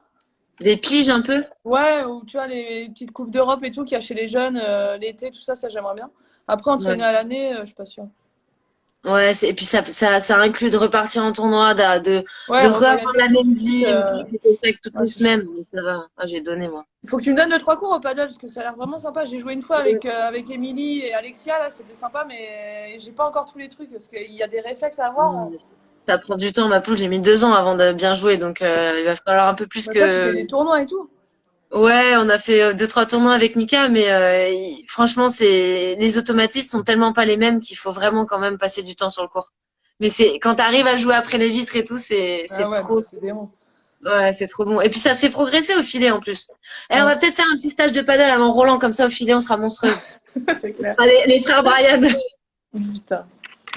[SPEAKER 1] Des piges un peu?
[SPEAKER 2] Ouais, ou tu vois, les petites coupes d'Europe et tout qu'il y a chez les jeunes l'été, tout ça, ça j'aimerais bien. Après, entraîner
[SPEAKER 1] Ouais.
[SPEAKER 2] à l'année, je suis pas sûre.
[SPEAKER 1] Ouais, et puis ça inclut de repartir en tournoi,
[SPEAKER 2] Ouais,
[SPEAKER 1] de revoir
[SPEAKER 2] revoyager
[SPEAKER 1] la
[SPEAKER 2] tout de
[SPEAKER 1] même
[SPEAKER 2] suite.
[SPEAKER 1] ville, plus de contact toutes
[SPEAKER 2] Ouais,
[SPEAKER 1] les
[SPEAKER 2] c'est chaud.
[SPEAKER 1] semaines. Mais ça va. Ah, j'ai donné, moi.
[SPEAKER 2] Il faut que tu me donnes deux, trois cours au paddle parce que ça a l'air vraiment sympa. J'ai joué une fois avec Émilie et Alexia, là, c'était sympa, mais j'ai pas encore tous les trucs parce qu'il y a des réflexes à
[SPEAKER 1] Non,
[SPEAKER 2] avoir.
[SPEAKER 1] mais ça prend du temps, ma poule. J'ai mis 2 ans avant de bien jouer, donc il va falloir un peu plus
[SPEAKER 2] Bah, toi, tu
[SPEAKER 1] que.
[SPEAKER 2] fais des tournois et tout.
[SPEAKER 1] Ouais, on a fait 2, 3 tournois avec Mika, mais franchement, les automatismes sont tellement pas les mêmes qu'il faut vraiment quand même passer du temps sur le court. Mais c'est quand t'arrives à jouer après les vitres et tout,
[SPEAKER 2] Ah
[SPEAKER 1] c'est
[SPEAKER 2] ouais, non,
[SPEAKER 1] trop,
[SPEAKER 2] mais c'est dément.
[SPEAKER 1] ouais, c'est trop bon. Et puis ça te fait progresser au filet en plus. Et on
[SPEAKER 2] Ouais,
[SPEAKER 1] va peut-être faire un petit stage de paddle avant Roland, comme ça au filet on sera monstrueuse.
[SPEAKER 2] c'est clair.
[SPEAKER 1] Allez, les frères Brian.
[SPEAKER 2] Putain.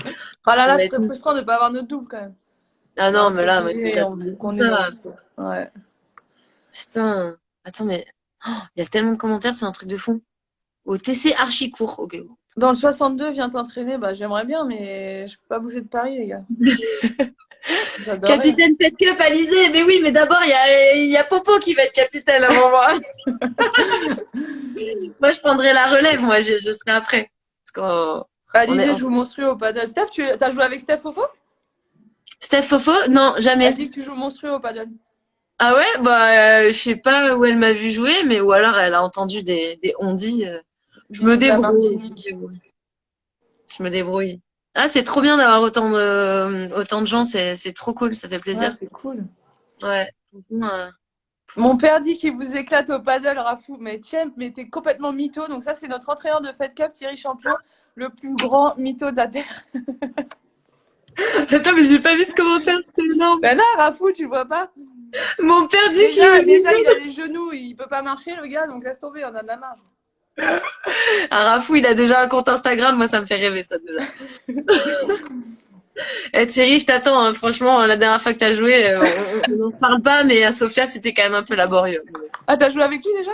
[SPEAKER 2] Oh là
[SPEAKER 1] On
[SPEAKER 2] là,
[SPEAKER 1] va
[SPEAKER 2] ce
[SPEAKER 1] être...
[SPEAKER 2] serait frustrant de ne pas avoir notre double quand même.
[SPEAKER 1] Ah
[SPEAKER 2] Non,
[SPEAKER 1] non,
[SPEAKER 2] on
[SPEAKER 1] mais
[SPEAKER 2] s'est
[SPEAKER 1] là, moi, écoute,
[SPEAKER 2] obligé,
[SPEAKER 1] attends,
[SPEAKER 2] faut
[SPEAKER 1] tout
[SPEAKER 2] qu'on ait
[SPEAKER 1] ça,
[SPEAKER 2] notre. Ouais.
[SPEAKER 1] putain, attends, mais oh, il y a tellement de commentaires, c'est un truc de fou. Au TC archi court, ok.
[SPEAKER 2] Dans le 62, viens t'entraîner. Bah, j'aimerais bien, mais je peux pas bouger de Paris, les gars. J'adorerais.
[SPEAKER 1] Capitaine Fed Cup, Alizé. Mais oui, mais d'abord, il y a Popo qui va être capitaine avant moi. Moi, je prendrai la relève. Moi, je serai après. Parce qu'on est,
[SPEAKER 2] Alizé joue monstrueux au paddle. Steph, tu as joué avec Steph Fofo?
[SPEAKER 1] Steph Fofo? Non,
[SPEAKER 2] Elle
[SPEAKER 1] jamais.
[SPEAKER 2] dit que tu joues monstrueux au paddle.
[SPEAKER 1] Ah ouais? Bah, je sais pas où elle m'a vu jouer, mais ou alors elle a entendu des on-dit. Je me
[SPEAKER 2] Bisous de la
[SPEAKER 1] débrouille.
[SPEAKER 2] Martinique.
[SPEAKER 1] Je me débrouille. Ah, c'est trop bien d'avoir autant de gens. C'est trop cool. Ça fait
[SPEAKER 2] Ouais,
[SPEAKER 1] plaisir.
[SPEAKER 2] c'est cool.
[SPEAKER 1] Ouais. Franchement,
[SPEAKER 2] Mon père dit qu'il vous éclate au paddle, Rafou. Mais tiens, mais t'es complètement mytho. Donc ça, c'est notre entraîneur de Fed Cup, Thierry Champion, le plus grand mytho de la Terre.
[SPEAKER 1] Attends, mais j'ai pas vu ce commentaire. C'est énorme.
[SPEAKER 2] Ben là, Rafou, tu vois pas?
[SPEAKER 1] Mon père dit qu'il
[SPEAKER 2] Déjà,
[SPEAKER 1] vous
[SPEAKER 2] déjà, il
[SPEAKER 1] écoute.
[SPEAKER 2] a les genoux, il peut pas marcher, le gars, donc laisse tomber, on a de la marge.
[SPEAKER 1] Un Rafou, il a déjà un compte Instagram. Moi, ça me fait rêver, ça, déjà. Eh, Thierry, je t'attends, hein. Franchement, la dernière fois que t'as joué, on n'en parle pas, mais à Sofia, c'était quand même un peu laborieux.
[SPEAKER 2] Ah, t'as joué avec lui déjà?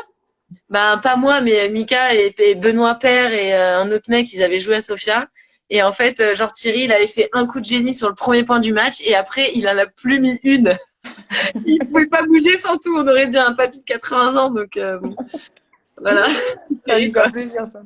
[SPEAKER 1] Ben, pas moi, mais Mika et Benoît Père et un autre mec, ils avaient joué à Sofia. Et en fait, genre Thierry, il avait fait un coup de génie sur le premier point du match et après, il en a plus mis une. Il pouvait pas bouger sans tout. On aurait dit un papy de 80 ans, donc bon, voilà.
[SPEAKER 2] Ça
[SPEAKER 1] Thierry,
[SPEAKER 2] lui fait
[SPEAKER 1] quoi.
[SPEAKER 2] plaisir, ça.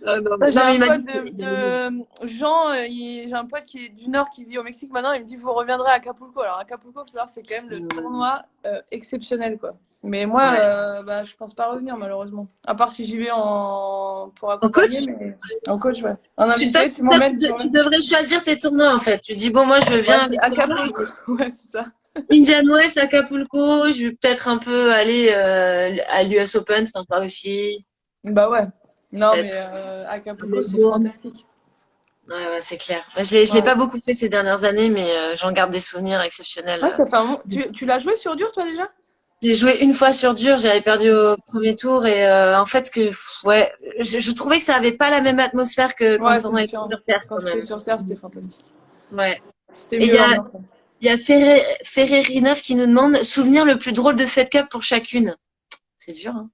[SPEAKER 1] Ah, non,
[SPEAKER 2] J'ai
[SPEAKER 1] non, mais
[SPEAKER 2] un
[SPEAKER 1] il m'a dit
[SPEAKER 2] pote
[SPEAKER 1] qu'il aimait
[SPEAKER 2] Jean, j'ai un pote qui est du Nord qui vit au Mexique maintenant, il me dit vous reviendrez à Acapulco. Alors Acapulco, faut savoir, c'est quand même le
[SPEAKER 1] bien.
[SPEAKER 2] tournoi exceptionnel, quoi. Mais moi,
[SPEAKER 1] Ouais.
[SPEAKER 2] bah, je pense pas revenir malheureusement. À part si j'y vais pour
[SPEAKER 1] En
[SPEAKER 2] accompagner,
[SPEAKER 1] coach,
[SPEAKER 2] mais en coach, ouais. En
[SPEAKER 1] toi,
[SPEAKER 2] invité, tu m'emmènes, tu
[SPEAKER 1] tu
[SPEAKER 2] m'emmènes.
[SPEAKER 1] devrais choisir tes tournois, en fait. Tu dis, bon, moi, je
[SPEAKER 2] Ouais,
[SPEAKER 1] viens
[SPEAKER 2] c'est
[SPEAKER 1] avec toi.
[SPEAKER 2] Acapulco. Ouais, c'est ça.
[SPEAKER 1] Indian Wells, Acapulco, je vais peut-être un peu aller à l'US Open, sympa aussi.
[SPEAKER 2] Bah ouais. Non, mais
[SPEAKER 1] Peut-être à
[SPEAKER 2] Acapulco, c'est
[SPEAKER 1] Melbourne.
[SPEAKER 2] fantastique.
[SPEAKER 1] Ouais, ouais, c'est clair. Moi, je l'ai
[SPEAKER 2] Ouais.
[SPEAKER 1] pas beaucoup fait ces dernières années, mais j'en garde des souvenirs exceptionnels.
[SPEAKER 2] Ah, ça fait un moment. Tu l'as joué sur dur, toi, déjà?
[SPEAKER 1] J'ai joué une fois sur dur, j'avais perdu au premier tour et en fait, ouais, je trouvais que ça avait pas la même atmosphère que
[SPEAKER 2] Ouais,
[SPEAKER 1] quand
[SPEAKER 2] c'est
[SPEAKER 1] on était
[SPEAKER 2] différent.
[SPEAKER 1] sur terre
[SPEAKER 2] Quand
[SPEAKER 1] quand
[SPEAKER 2] c'était
[SPEAKER 1] même.
[SPEAKER 2] sur Terre, c'était fantastique.
[SPEAKER 1] Ouais.
[SPEAKER 2] C'était
[SPEAKER 1] Et
[SPEAKER 2] mieux l'ambiance.
[SPEAKER 1] il y a Ferrerinov qui nous demande souvenir le plus drôle de Fed Cup pour chacune. C'est dur, hein.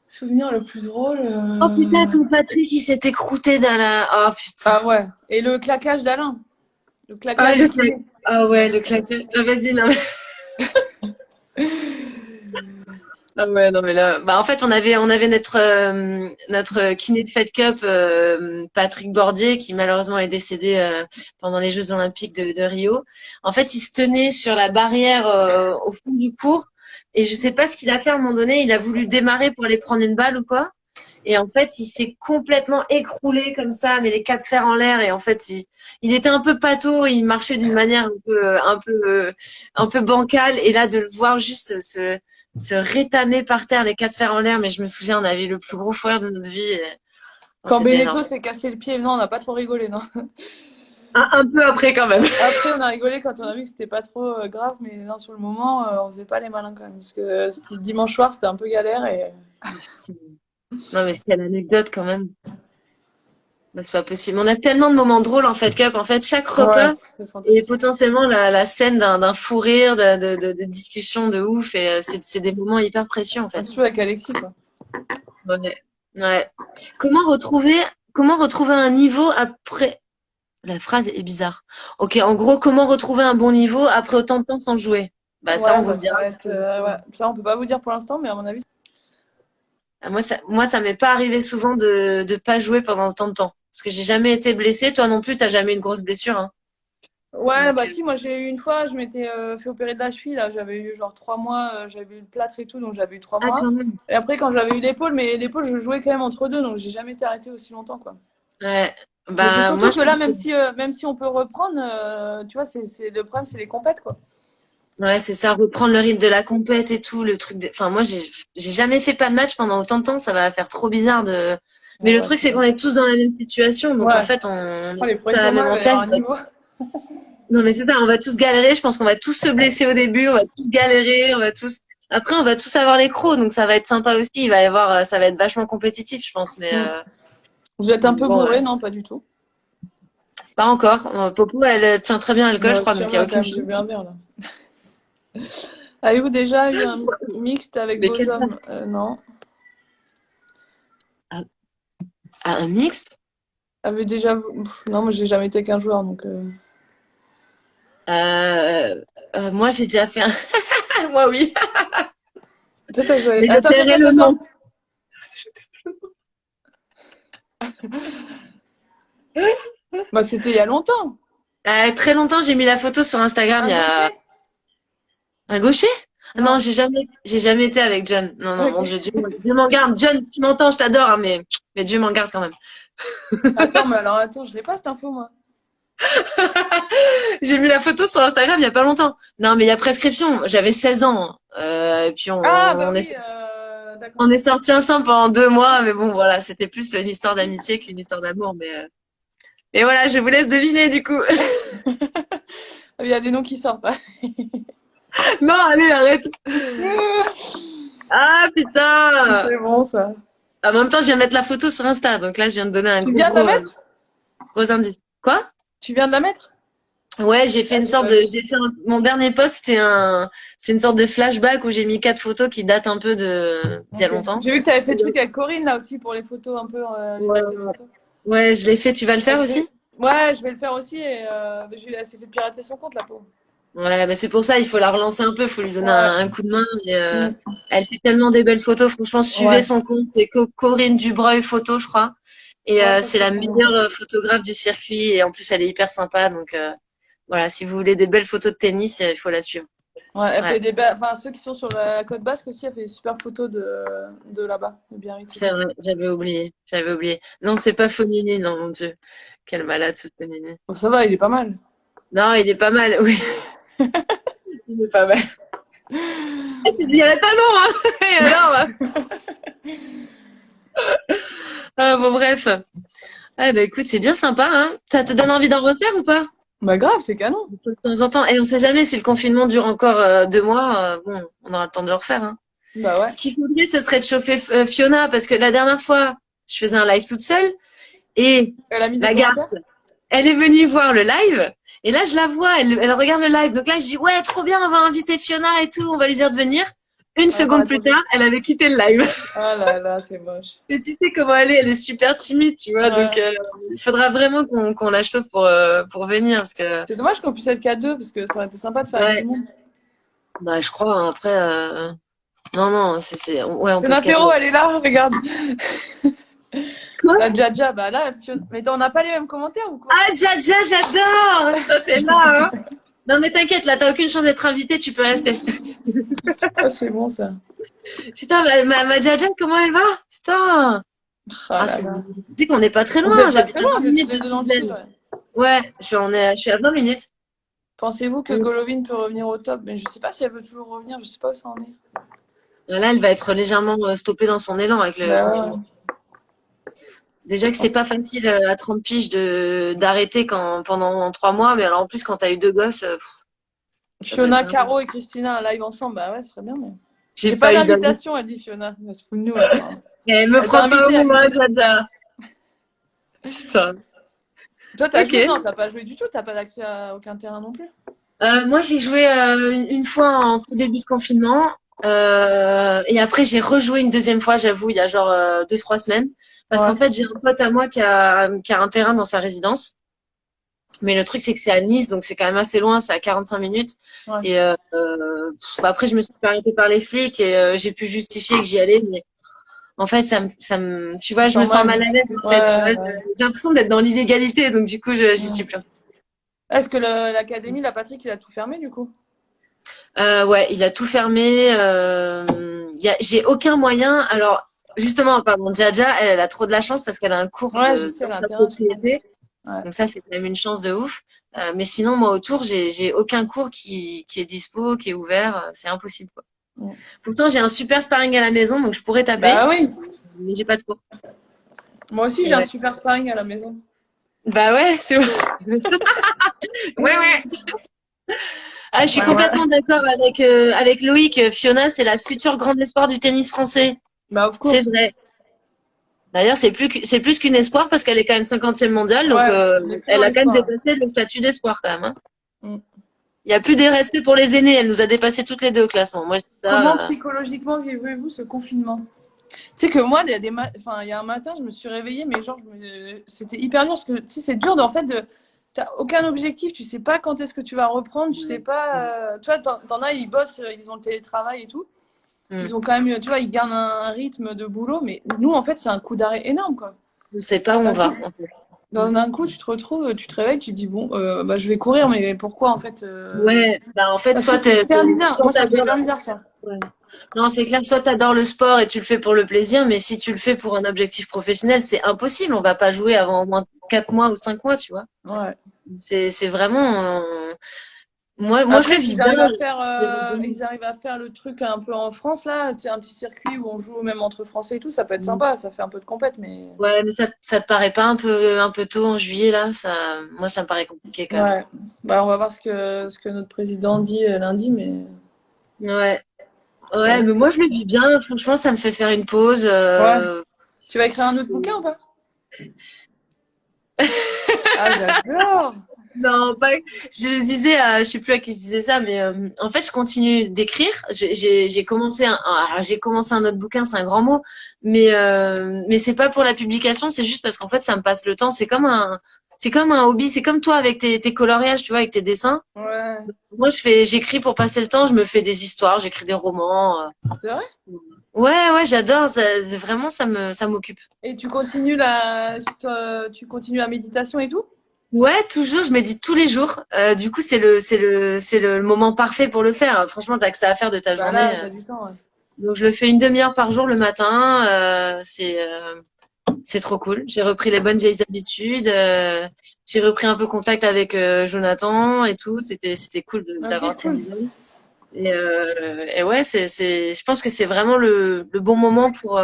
[SPEAKER 2] Souvenir le plus drôle.
[SPEAKER 1] Oh putain, ton Patrick, il s'était croûté dans la... Oh putain.
[SPEAKER 2] Ah ouais. Et le claquage d'Alain. Le
[SPEAKER 1] Ah,
[SPEAKER 2] claquage de kiné.
[SPEAKER 1] ah ouais, le
[SPEAKER 2] Ouais, ça,
[SPEAKER 1] claquage. Ah, vas-y, non. Ah ouais, non mais là, bah en fait on avait notre kiné de Fed Cup, Patrick Bordier, qui malheureusement est décédé pendant les Jeux Olympiques de Rio. En fait, il se tenait sur la barrière au fond du cours et je sais pas ce qu'il a fait à un moment donné. Il a voulu démarrer pour aller prendre une balle ou quoi. Et en fait, il s'est complètement écroulé comme ça, mais les quatre fers en l'air. Et en fait, il était un peu pâteau, il marchait d'une manière un peu bancale. Et là, de le voir juste se rétamer par terre, les quatre fers en l'air. Mais je me souviens, on avait eu le plus gros fou rire de notre vie. Oh,
[SPEAKER 2] quand
[SPEAKER 1] c'était
[SPEAKER 2] Benetto
[SPEAKER 1] énorme.
[SPEAKER 2] s'est cassé le pied, non, on n'a pas trop rigolé, non.
[SPEAKER 1] Un peu après quand même.
[SPEAKER 2] Après, on a rigolé quand on a vu que c'était pas trop grave, mais non, sur le moment, on faisait pas les malins quand même. Parce que c'était le dimanche soir, c'était un peu galère et.
[SPEAKER 1] Non, mais quelle anecdote quand même. Bah, c'est pas possible. On a tellement de moments drôles en Fed Cup. En fait, chaque
[SPEAKER 2] Ouais,
[SPEAKER 1] repas
[SPEAKER 2] c'est
[SPEAKER 1] est
[SPEAKER 2] fantastique.
[SPEAKER 1] potentiellement la scène d'un fou rire, de discussions de ouf. Et c'est des moments hyper précieux en fait.
[SPEAKER 2] Surtout avec Alexis, quoi.
[SPEAKER 1] Ouais. Ouais. Comment retrouver, comment retrouver un niveau après... La phrase est bizarre. Ok, en gros, comment retrouver un bon niveau après autant de temps sans jouer? Bah ça, on
[SPEAKER 2] Ouais,
[SPEAKER 1] vous le
[SPEAKER 2] bah ça
[SPEAKER 1] dira.
[SPEAKER 2] va être. Ouais. Ça, on peut pas vous dire pour l'instant, mais à mon avis.
[SPEAKER 1] Ah, moi, ça m'est pas arrivé souvent de pas jouer pendant autant de temps. Parce que j'ai jamais été blessée. Toi non plus, t'as jamais eu une grosse blessure, hein.
[SPEAKER 2] Ouais,
[SPEAKER 1] Donc,
[SPEAKER 2] bah si, moi j'ai eu une fois, je m'étais fait opérer de la cheville, là, j'avais eu genre 3 mois, j'avais eu le plâtre et tout, donc j'avais eu trois
[SPEAKER 1] ah,
[SPEAKER 2] mois.
[SPEAKER 1] quand même.
[SPEAKER 2] Et après, quand j'avais eu l'épaule, mais l'épaule, je jouais quand même entre deux, donc j'ai jamais été arrêtée aussi longtemps, quoi.
[SPEAKER 1] Ouais.
[SPEAKER 2] Mais c'est
[SPEAKER 1] Bah, moi,
[SPEAKER 2] surtout
[SPEAKER 1] je
[SPEAKER 2] que là,
[SPEAKER 1] pense que...
[SPEAKER 2] même si on peut reprendre, tu vois, le problème, c'est les compètes, quoi.
[SPEAKER 1] Ouais, c'est ça, reprendre le rythme de la compète et tout, le truc Enfin, moi, j'ai jamais fait pas de match pendant autant de temps, ça va faire trop bizarre de... Mais
[SPEAKER 2] Ouais,
[SPEAKER 1] le
[SPEAKER 2] ouais,
[SPEAKER 1] truc, c'est qu'on est tous dans la même situation, donc en
[SPEAKER 2] ouais.
[SPEAKER 1] fait, on
[SPEAKER 2] Oh,
[SPEAKER 1] est
[SPEAKER 2] les
[SPEAKER 1] tous
[SPEAKER 2] premiers
[SPEAKER 1] à la
[SPEAKER 2] tournois,
[SPEAKER 1] même
[SPEAKER 2] il va y avoir
[SPEAKER 1] enseigne.
[SPEAKER 2] un niveau.
[SPEAKER 1] Non, mais c'est ça, on va tous galérer, je pense qu'on va tous se blesser au début, on va tous galérer, on va tous... Après, on va tous avoir les crocs, donc ça va être sympa aussi, il va y avoir... ça va être vachement compétitif, je pense,
[SPEAKER 2] Mm. Vous êtes un peu
[SPEAKER 1] bon,
[SPEAKER 2] bourré, non, pas du tout.
[SPEAKER 1] pas encore. Popo, elle tient très bien à l'alcool, je
[SPEAKER 2] Moi,
[SPEAKER 1] crois, donc il n'y a
[SPEAKER 2] tiens-moi quand
[SPEAKER 1] aucune
[SPEAKER 2] même, j'ai
[SPEAKER 1] chance.
[SPEAKER 2] bu un verre, là. Avez-vous déjà eu un mixte avec
[SPEAKER 1] Mais
[SPEAKER 2] vos
[SPEAKER 1] quel
[SPEAKER 2] hommes? Non.
[SPEAKER 1] Ah, un mix?
[SPEAKER 2] Avez déjà. Non, moi, j'ai jamais été qu'un joueur, donc.
[SPEAKER 1] Moi, j'ai déjà fait un... Moi, oui.
[SPEAKER 2] Peut-être t'as joué.
[SPEAKER 1] Mais je
[SPEAKER 2] Attends, attends,
[SPEAKER 1] tairai le
[SPEAKER 2] attends,
[SPEAKER 1] nom.
[SPEAKER 2] attends. Bah, c'était il y a longtemps.
[SPEAKER 1] Très longtemps, j'ai mis la photo sur Instagram. Il
[SPEAKER 2] Un
[SPEAKER 1] y a
[SPEAKER 2] gaucher?
[SPEAKER 1] un gaucher? Ah non,
[SPEAKER 2] Non.
[SPEAKER 1] j'ai jamais été avec John. Non, non, mon
[SPEAKER 2] Ok.
[SPEAKER 1] Dieu, Dieu m'en garde. John, si tu m'entends, je t'adore, hein, mais Dieu m'en garde quand même.
[SPEAKER 2] Attends, mais alors, attends, je l'ai pas cette info, moi.
[SPEAKER 1] J'ai mis la photo sur Instagram il y a pas longtemps. Non, mais il y a prescription. J'avais 16 ans. Et puis
[SPEAKER 2] Ah, bah
[SPEAKER 1] on
[SPEAKER 2] oui,
[SPEAKER 1] est,
[SPEAKER 2] d'accord.
[SPEAKER 1] on est sortis ensemble pendant 2 mois, mais bon, voilà, c'était plus une histoire d'amitié qu'une histoire d'amour. Mais voilà, je vous laisse deviner du coup.
[SPEAKER 2] Il y a des noms qui sortent pas.
[SPEAKER 1] Non, allez, arrête. Ah putain.
[SPEAKER 2] C'est bon, ça.
[SPEAKER 1] En même temps, je viens de mettre la photo sur Insta, donc là, je viens de donner un
[SPEAKER 2] Tu
[SPEAKER 1] gros,
[SPEAKER 2] viens de la
[SPEAKER 1] gros,
[SPEAKER 2] mettre?
[SPEAKER 1] gros indice. Quoi?
[SPEAKER 2] Tu viens de la mettre?
[SPEAKER 1] Ouais, j'ai fait
[SPEAKER 2] Ah,
[SPEAKER 1] une
[SPEAKER 2] j'ai
[SPEAKER 1] sorte
[SPEAKER 2] pas
[SPEAKER 1] de,
[SPEAKER 2] vu.
[SPEAKER 1] mon dernier post, c'est une sorte de flashback où j'ai mis 4 photos qui datent un peu d'il y a
[SPEAKER 2] Ok.
[SPEAKER 1] longtemps.
[SPEAKER 2] J'ai vu que tu avais fait le truc avec Corinne, là aussi, pour les photos, un peu, les
[SPEAKER 1] Ouais,
[SPEAKER 2] essais de photos.
[SPEAKER 1] ouais, je l'ai fait. Tu vas le faire aussi?
[SPEAKER 2] Ouais, je vais le faire aussi, et elle s'est fait pirater son compte, la pauvre.
[SPEAKER 1] Ouais, mais c'est pour ça, il faut la relancer un peu, il faut lui donner
[SPEAKER 2] Ouais.
[SPEAKER 1] un coup de main. Et,
[SPEAKER 2] Mm.
[SPEAKER 1] elle fait tellement des belles photos. Franchement, suivez
[SPEAKER 2] Ouais.
[SPEAKER 1] son compte, c'est Corinne Dubreuil Photo, je crois. Et
[SPEAKER 2] Ouais, je crois que
[SPEAKER 1] c'est
[SPEAKER 2] c'est
[SPEAKER 1] la
[SPEAKER 2] son nom.
[SPEAKER 1] meilleure photographe du circuit. Et en plus, elle est hyper sympa. Donc voilà, si vous voulez des belles photos de tennis, il faut la suivre.
[SPEAKER 2] Ouais, elle fait
[SPEAKER 1] Ouais,
[SPEAKER 2] enfin, ceux qui sont sur la côte basque aussi, elle fait des super photos de là-bas, de Biarritz et
[SPEAKER 1] c'est
[SPEAKER 2] tout.
[SPEAKER 1] vrai, j'avais oublié. J'avais oublié. Non, c'est pas Fonini, non, mon Dieu. Quel malade ce Fonini.
[SPEAKER 2] Bon, ça va, il est pas mal.
[SPEAKER 1] Non, il est pas mal, oui. Il est pas mal. Tu dirais pas non, hein? Et alors? Bon, bref. Ah, bah écoute, c'est bien sympa, hein. Ça te donne envie d'en refaire ou pas?
[SPEAKER 2] Bah grave, c'est canon.
[SPEAKER 1] De temps en temps. Et on sait jamais si le confinement dure encore 2 mois. Bon, on aura le temps de le refaire, hein.
[SPEAKER 2] Bah ouais.
[SPEAKER 1] Ce qu'il faudrait, ce serait de chauffer Fiona, parce que la dernière fois, je faisais un live toute seule et
[SPEAKER 2] Elle a mis des
[SPEAKER 1] la
[SPEAKER 2] commentaires?
[SPEAKER 1] garce, elle est venue voir le live. Et là, je la vois, elle regarde le live. Donc là, je dis, ouais, trop bien, on va inviter Fiona et tout, on va lui dire de venir.
[SPEAKER 3] Une
[SPEAKER 2] Ouais,
[SPEAKER 3] seconde plus tard, elle avait quitté le live.
[SPEAKER 2] oh là là, c'est moche.
[SPEAKER 3] Et tu sais comment elle est super timide, tu vois. Donc,
[SPEAKER 2] Ouais.
[SPEAKER 3] il faudra vraiment qu'on la chauffe pour venir. Parce que,
[SPEAKER 2] C'est dommage qu'on puisse être qu'à deux, parce que ça aurait été sympa de faire avec tout
[SPEAKER 3] ouais,
[SPEAKER 2] le monde.
[SPEAKER 3] bah, je crois, hein, après, non, non, ouais, on
[SPEAKER 2] C'est
[SPEAKER 3] peut être
[SPEAKER 2] l'apéro,
[SPEAKER 3] capable.
[SPEAKER 2] elle est là, regarde.
[SPEAKER 3] Quoi?
[SPEAKER 2] La Jaja, bah là, mais on n'a pas les mêmes commentaires ou quoi?
[SPEAKER 3] Ah, Jaja, j'adore! Toi, t'es là, hein? Non, mais t'inquiète, là, t'as aucune chance d'être invitée, tu peux rester.
[SPEAKER 2] Ah, c'est bon ça.
[SPEAKER 3] Putain, ma Jaja, comment elle va? Putain!
[SPEAKER 2] Oh
[SPEAKER 3] Ah,
[SPEAKER 2] là là.
[SPEAKER 3] tu sais qu'on n'est pas très
[SPEAKER 2] Vous
[SPEAKER 3] loin,
[SPEAKER 2] êtes pas
[SPEAKER 3] j'habite
[SPEAKER 2] très
[SPEAKER 3] à
[SPEAKER 2] loin,
[SPEAKER 3] 20
[SPEAKER 2] vous êtes tous
[SPEAKER 3] minutes
[SPEAKER 2] les
[SPEAKER 3] de
[SPEAKER 2] deux
[SPEAKER 3] chez
[SPEAKER 2] dans le sud,
[SPEAKER 3] elle.
[SPEAKER 2] ouais.
[SPEAKER 3] Ouais, je suis à 20 minutes.
[SPEAKER 2] Pensez-vous que
[SPEAKER 3] Mm.
[SPEAKER 2] Golovin peut revenir au top? Mais je sais pas si elle peut toujours revenir, je sais pas où ça en est.
[SPEAKER 3] Là, elle va être légèrement stoppée dans son élan avec le
[SPEAKER 2] Bah ouais.
[SPEAKER 3] confinement. Déjà que c'est pas facile à 30 piges d'arrêter pendant 3 mois, mais alors en plus quand t'as eu deux gosses, ça doit être
[SPEAKER 2] Fiona,
[SPEAKER 3] vraiment.
[SPEAKER 2] Caro et Christina un live ensemble, bah ouais, ce serait bien, mais.
[SPEAKER 3] J'ai
[SPEAKER 2] J'ai pas
[SPEAKER 3] pas eu d'amis.
[SPEAKER 2] d'invitation, elle dit Fiona. Elle se fout de nous, attends.
[SPEAKER 3] Elle me
[SPEAKER 2] Elle t'a
[SPEAKER 3] frotte pas au
[SPEAKER 2] invité,
[SPEAKER 3] mot, hein,
[SPEAKER 2] Alice.
[SPEAKER 3] Jaja. Putain.
[SPEAKER 2] Toi, t'as joué?
[SPEAKER 3] Ok.
[SPEAKER 2] Non, t'as pas joué du tout, t'as pas d'accès à aucun terrain non plus.
[SPEAKER 3] Moi, j'ai joué une fois en tout début de confinement. Et après, j'ai rejoué une deuxième fois, j'avoue, il y a genre 2, 3 semaines. Parce
[SPEAKER 2] Ouais.
[SPEAKER 3] qu'en fait, j'ai un pote à moi qui a un terrain dans sa résidence. Mais le truc, c'est que c'est à Nice, donc c'est quand même assez loin, c'est à 45 minutes.
[SPEAKER 2] Ouais.
[SPEAKER 3] Et après, je me suis fait arrêter par les flics et j'ai pu justifier que j'y allais. Mais en fait, tu vois,
[SPEAKER 2] Tu
[SPEAKER 3] je
[SPEAKER 2] sens
[SPEAKER 3] me sens
[SPEAKER 2] mal.
[SPEAKER 3] mal à l'aise, en fait. Tu vois,
[SPEAKER 2] Ouais, ouais.
[SPEAKER 3] j'ai l'impression d'être dans l'illégalité, donc du coup, j'y suis
[SPEAKER 2] Ouais.
[SPEAKER 3] plus.
[SPEAKER 2] Est-ce que l'académie, la Patrick, il a tout fermé du coup?
[SPEAKER 3] Ouais, il a tout fermé. J'ai aucun moyen. Alors, justement, pardon, Jaja, elle a trop de la chance parce qu'elle a un cours
[SPEAKER 2] Ouais, je sais,
[SPEAKER 3] dans sa
[SPEAKER 2] l'intérêt, je sais.
[SPEAKER 3] propriété.
[SPEAKER 2] Ouais.
[SPEAKER 3] Donc ça, c'est quand même une chance de ouf. Mais sinon, moi, autour, j'ai aucun cours qui est dispo, qui est ouvert. C'est impossible, quoi.
[SPEAKER 2] Mm.
[SPEAKER 3] Pourtant, j'ai un super sparring à la maison, donc je pourrais taper,
[SPEAKER 2] Bah oui,
[SPEAKER 3] mais j'ai pas de cours.
[SPEAKER 2] moi aussi j'ai un
[SPEAKER 3] Ouais.
[SPEAKER 2] super sparring à la maison.
[SPEAKER 3] Bah ouais, c'est vrai. Ouais, ouais. Ah, je suis
[SPEAKER 2] Ouais, ouais.
[SPEAKER 3] complètement d'accord avec Loïc. Fiona, c'est la future grande espoir du tennis français.
[SPEAKER 2] Bah of
[SPEAKER 3] C'est
[SPEAKER 2] course.
[SPEAKER 3] vrai. D'ailleurs, c'est plus qu'une espoir parce qu'elle est quand même 50e mondiale, donc
[SPEAKER 2] Ouais, on est plus dans
[SPEAKER 3] elle a quand même
[SPEAKER 2] l'espoir.
[SPEAKER 3] dépassé le statut d'espoir quand même, hein.
[SPEAKER 2] Mm.
[SPEAKER 3] Il y a plus des respects pour les aînés, elle nous a dépassé toutes les deux au classement. Moi, je dis
[SPEAKER 2] Comment
[SPEAKER 3] ça.
[SPEAKER 2] psychologiquement vivez-vous ce confinement? Tu sais que moi, enfin, il y a un matin, je me suis réveillée, mais genre, c'était hyper dur parce que tu sais, c'est dur en fait de. T'as aucun objectif, tu sais pas quand est-ce que tu vas reprendre, tu sais pas. Tu vois, t'en as, ils bossent, ils ont le télétravail et tout.
[SPEAKER 3] Hmm.
[SPEAKER 2] Ils ont quand même, tu vois, ils gardent un rythme de boulot, mais nous, en fait, c'est un coup d'arrêt énorme, quoi.
[SPEAKER 3] On ne sait pas où on
[SPEAKER 2] D'un
[SPEAKER 3] va,
[SPEAKER 2] coup,
[SPEAKER 3] en fait.
[SPEAKER 2] d'un coup, tu te retrouves, tu te réveilles, tu te dis, bon, bah, je vais courir, mais pourquoi, en fait
[SPEAKER 3] Ouais, bah en fait,
[SPEAKER 2] Parce que c'est hyper bizarre.
[SPEAKER 3] soit
[SPEAKER 2] Moi, ça me fait
[SPEAKER 3] t'adores.
[SPEAKER 2] hyper bizarre, ça.
[SPEAKER 3] Ouais. Non, c'est clair, soit t'adores le sport et tu le fais pour le plaisir, mais si tu le fais pour un objectif professionnel, c'est impossible. On va pas jouer avant au moins 4 mois ou 5 mois, tu vois.
[SPEAKER 2] Ouais.
[SPEAKER 3] C'est vraiment. Moi, je
[SPEAKER 2] Après,
[SPEAKER 3] le vis bien. Je le vis bien.
[SPEAKER 2] ils arrivent à faire le truc un peu en France, là, tu sais, un petit circuit où on joue même entre Français et tout, ça peut être
[SPEAKER 3] Mm.
[SPEAKER 2] sympa, ça fait un peu de compète, mais.
[SPEAKER 3] Ouais, mais ça te paraît pas un peu tôt en juillet, là? Moi, ça me paraît compliqué quand même.
[SPEAKER 2] Ouais. Bah, on va voir ce que notre président dit lundi, mais.
[SPEAKER 3] Ouais. Ouais,
[SPEAKER 2] Ouais.
[SPEAKER 3] mais moi, je le vis bien. Franchement, ça me fait faire une pause.
[SPEAKER 2] Ouais. Tu vas écrire un autre bouquin ou pas? Ah, j'adore!
[SPEAKER 3] Non, pas. Je disais, je sais plus à qui je disais ça, mais en fait, je continue d'écrire. J'ai commencé alors, j'ai commencé un autre bouquin, c'est un grand mot, mais c'est pas pour la publication, c'est juste parce qu'en fait, ça me passe le temps. C'est comme un hobby, c'est comme toi avec tes coloriages, tu vois, avec tes dessins.
[SPEAKER 2] Ouais.
[SPEAKER 3] Moi, j'écris pour passer le temps. Je me fais des histoires, j'écris des romans.
[SPEAKER 2] C'est vrai?
[SPEAKER 3] Ouais, ouais, j'adore. Vraiment, ça m'occupe.
[SPEAKER 2] Et tu continues la méditation et tout?
[SPEAKER 3] Ouais, toujours, je médite tous les jours. Du coup, c'est le moment parfait pour le faire. Franchement, t'as que ça à faire de ta
[SPEAKER 2] Bah
[SPEAKER 3] journée.
[SPEAKER 2] là, t'as du temps, ouais.
[SPEAKER 3] Donc, je le fais une demi-heure par jour le matin. C'est trop cool. J'ai repris les bonnes vieilles habitudes. J'ai repris un peu contact avec Jonathan et tout. C'était cool
[SPEAKER 2] Ok,
[SPEAKER 3] d'avoir de ces
[SPEAKER 2] cool.
[SPEAKER 3] nouvelles. Et ouais, je pense que c'est vraiment le bon moment pour.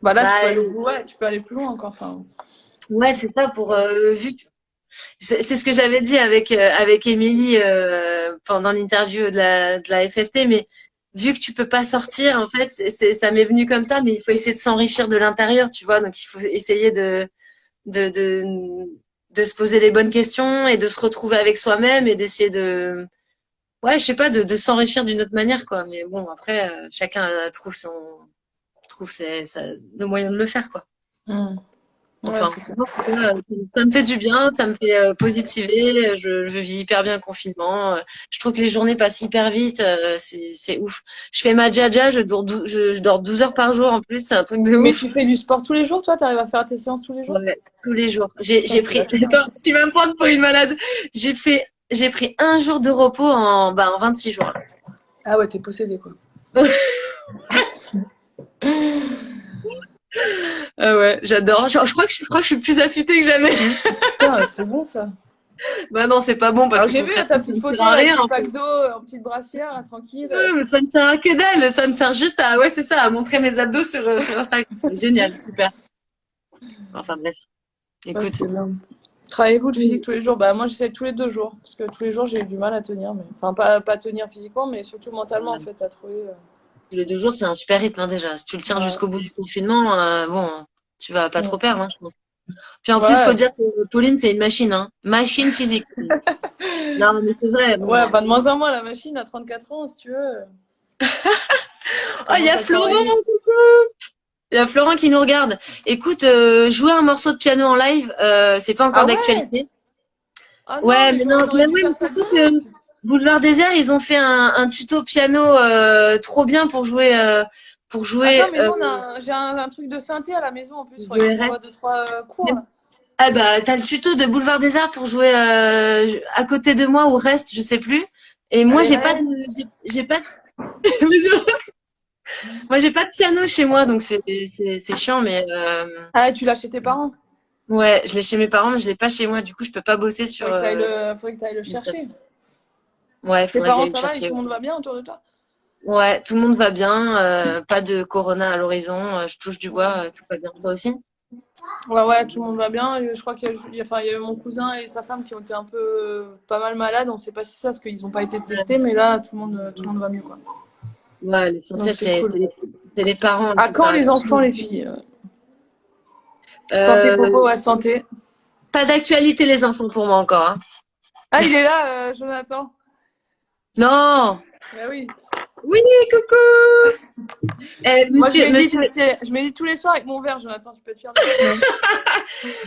[SPEAKER 2] Bah là, tu peux
[SPEAKER 3] Bah,
[SPEAKER 2] aller, ouais, tu peux aller plus loin encore. Enfin,
[SPEAKER 3] ouais, c'est ça pour vu que c'est ce que j'avais dit avec Émilie pendant l'interview de la FFT, mais vu que tu peux pas sortir, en fait, ça m'est venu comme ça, mais il faut essayer de s'enrichir de l'intérieur, tu vois. Donc il faut essayer de, de, de se poser les bonnes questions et de se retrouver avec soi-même et d'essayer ouais, je sais pas, de s'enrichir d'une autre manière, quoi. Mais bon, après, chacun trouve le moyen de le faire, quoi.
[SPEAKER 2] Mm. Ouais,
[SPEAKER 3] Enfin,
[SPEAKER 2] c'est clair.
[SPEAKER 3] moi, en tout cas, ça me fait du bien, ça me fait positiver. Je vis hyper bien le confinement. Je trouve que les journées passent hyper vite. C'est ouf. Je fais ma jaja, je dors 12 heures par jour en plus. C'est un truc de
[SPEAKER 2] Mais
[SPEAKER 3] ouf.
[SPEAKER 2] tu fais du sport tous les jours, toi? T'arrives à faire tes séances tous les jours?
[SPEAKER 3] Ouais, tous les jours.
[SPEAKER 2] Putain,
[SPEAKER 3] J'ai
[SPEAKER 2] c'est
[SPEAKER 3] pris.
[SPEAKER 2] vachement bien.
[SPEAKER 3] Attends, tu vas me prendre pour une malade. J'ai pris un jour de repos en 26 jours.
[SPEAKER 2] Ah ouais, t'es possédé, quoi.
[SPEAKER 3] Ah ouais, j'adore. Je crois que je suis plus affûtée que jamais.
[SPEAKER 2] Putain, c'est bon, ça.
[SPEAKER 3] Bah non, c'est pas bon parce
[SPEAKER 2] Alors,
[SPEAKER 3] que
[SPEAKER 2] j'ai vu ta
[SPEAKER 3] concrètement, ça
[SPEAKER 2] petite
[SPEAKER 3] ne sert
[SPEAKER 2] photo
[SPEAKER 3] à
[SPEAKER 2] là, avec
[SPEAKER 3] rien.
[SPEAKER 2] ton pack d'eau en petite brassière, là, tranquille.
[SPEAKER 3] Ouais, mais ça ne sert à que dalle. Ça me sert juste à, ouais, c'est ça, à montrer mes abdos sur Instagram. C'est génial, super. Enfin bref,
[SPEAKER 2] Ouais,
[SPEAKER 3] écoute.
[SPEAKER 2] c'est bien. Travaillez-vous le physique
[SPEAKER 3] Oui.
[SPEAKER 2] tous les jours? Bah, moi, j'essaie tous les 2 jours. Parce que tous les jours, j'ai eu du mal à tenir. Mais... Enfin, pas tenir physiquement, mais surtout mentalement, en fait, à trouver.
[SPEAKER 3] Tous les 2 jours, c'est un super rythme hein, déjà. Si tu le tiens
[SPEAKER 2] Ouais.
[SPEAKER 3] jusqu'au bout du confinement, bon, tu vas pas trop
[SPEAKER 2] Mm.
[SPEAKER 3] perdre, hein, je pense. Puis en plus, faut
[SPEAKER 2] Ouais.
[SPEAKER 3] dire que Pauline, c'est une machine, hein. Machine physique. Non, mais c'est vrai.
[SPEAKER 2] Ouais,
[SPEAKER 3] Bon.
[SPEAKER 2] enfin, de moins en moins, la machine à 34 ans, si tu veux.
[SPEAKER 3] Oh, il y
[SPEAKER 2] Commence
[SPEAKER 3] a
[SPEAKER 2] à
[SPEAKER 3] Florent,
[SPEAKER 2] s'enrayer.
[SPEAKER 3] coucou. Il y a Florent qui nous regarde. Écoute, jouer un morceau de piano en live, c'est pas encore
[SPEAKER 2] Ah ouais?
[SPEAKER 3] d'actualité.
[SPEAKER 2] Ah non,
[SPEAKER 3] Ouais,
[SPEAKER 2] mais
[SPEAKER 3] mais non,
[SPEAKER 2] on aurait
[SPEAKER 3] mais
[SPEAKER 2] dû
[SPEAKER 3] ouais, mais
[SPEAKER 2] faire ça
[SPEAKER 3] surtout que
[SPEAKER 2] direct.
[SPEAKER 3] Boulevard Désert, ils ont fait un tuto piano trop bien pour
[SPEAKER 2] Attends,
[SPEAKER 3] jouer
[SPEAKER 2] mais nous, j'ai un truc de synthé à la maison en plus. Il
[SPEAKER 3] pour
[SPEAKER 2] faudrait que
[SPEAKER 3] jouer
[SPEAKER 2] tu
[SPEAKER 3] Rest.
[SPEAKER 2] m'envoies 2, 3 cours
[SPEAKER 3] Mais-
[SPEAKER 2] là.
[SPEAKER 3] Ah bah t'as le tuto de Boulevard des Arts pour jouer à côté de moi ou Rest, je sais plus. Et moi
[SPEAKER 2] Allez,
[SPEAKER 3] j'ai pas de
[SPEAKER 2] reste.
[SPEAKER 3] j'ai pas de... moi j'ai pas de piano chez moi donc c'est chiant mais
[SPEAKER 2] Ah, tu l'as chez tes parents.
[SPEAKER 3] ouais, je l'ai chez mes parents mais je l'ai pas chez moi du coup je peux pas bosser sur
[SPEAKER 2] Faudrait que t'ailles le chercher.
[SPEAKER 3] ouais,
[SPEAKER 2] Tes
[SPEAKER 3] faudrait que j'aille
[SPEAKER 2] parents,
[SPEAKER 3] le
[SPEAKER 2] ça va? Et
[SPEAKER 3] chercher.
[SPEAKER 2] tout le monde va bien autour de toi?
[SPEAKER 3] Ouais, tout le monde va bien, pas de corona à l'horizon, je touche du bois, tout va bien. Toi aussi?
[SPEAKER 2] Ouais, ouais, tout le monde va bien. Et je crois enfin, il y a eu mon cousin et sa femme qui ont été un peu pas mal malades. On sait pas si c'est ça, parce qu'ils n'ont pas été testés, mais là, tout le monde va mieux, quoi.
[SPEAKER 3] Ouais,
[SPEAKER 2] Donc
[SPEAKER 3] l'essentiel,
[SPEAKER 2] c'est cool.
[SPEAKER 3] c'est les parents
[SPEAKER 2] À
[SPEAKER 3] qui faut
[SPEAKER 2] quand
[SPEAKER 3] faire
[SPEAKER 2] les enfants,
[SPEAKER 3] attention.
[SPEAKER 2] les filles? Santé,
[SPEAKER 3] Euh,
[SPEAKER 2] popo, ouais, santé.
[SPEAKER 3] Pas d'actualité, les enfants, pour moi encore. Hein.
[SPEAKER 2] Ah, il est là, Jonathan.
[SPEAKER 3] Non!
[SPEAKER 2] Bah oui.
[SPEAKER 3] Oui, coucou!
[SPEAKER 2] Moi, je médite
[SPEAKER 3] Monsieur,
[SPEAKER 2] aussi. Je médite tous les soirs avec mon verre, Jonathan. Tu peux être fier de moi.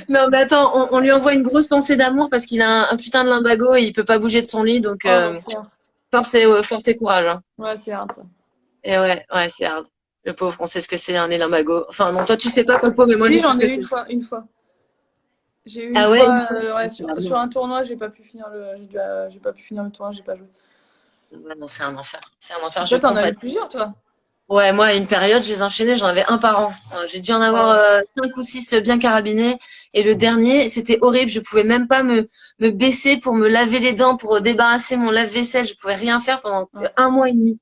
[SPEAKER 3] non, mais attends, on lui envoie une grosse pensée d'amour parce qu'il a un putain de lumbago et il peut pas bouger de son lit, donc
[SPEAKER 2] Oh, l'enfer.
[SPEAKER 3] force et courage. Hein.
[SPEAKER 2] Ouais, c'est hard, ça.
[SPEAKER 3] Et ouais, c'est hard. Le pauvre, on sait ce que c'est un lumbago. Enfin, non, toi, tu sais pas, Popo, mais moi,
[SPEAKER 2] Si,
[SPEAKER 3] je sais
[SPEAKER 2] j'en
[SPEAKER 3] ce
[SPEAKER 2] ai
[SPEAKER 3] que
[SPEAKER 2] eu
[SPEAKER 3] c'est.
[SPEAKER 2] une fois. J'ai eu une
[SPEAKER 3] Ah ouais, une
[SPEAKER 2] fois,
[SPEAKER 3] fois?
[SPEAKER 2] ouais,
[SPEAKER 3] Ah, c'est la
[SPEAKER 2] sur
[SPEAKER 3] mort.
[SPEAKER 2] un tournoi, j'ai pas pu finir le tournoi, j'ai pas joué.
[SPEAKER 3] Ouais, non, c'est un enfer. C'est un enfer, je
[SPEAKER 2] Toi, t'en as eu
[SPEAKER 3] compatis.
[SPEAKER 2] plusieurs, toi.
[SPEAKER 3] Ouais, moi, à une période, je les enchaînais, j'en avais un par an. J'ai dû en avoir
[SPEAKER 2] Ouais.
[SPEAKER 3] 5 ou 6 bien carabinés. Et le dernier, c'était horrible. Je pouvais même pas me baisser pour me laver les dents, pour débarrasser mon lave-vaisselle. Je pouvais rien faire pendant
[SPEAKER 2] Ouais.
[SPEAKER 3] 1 mois et demi.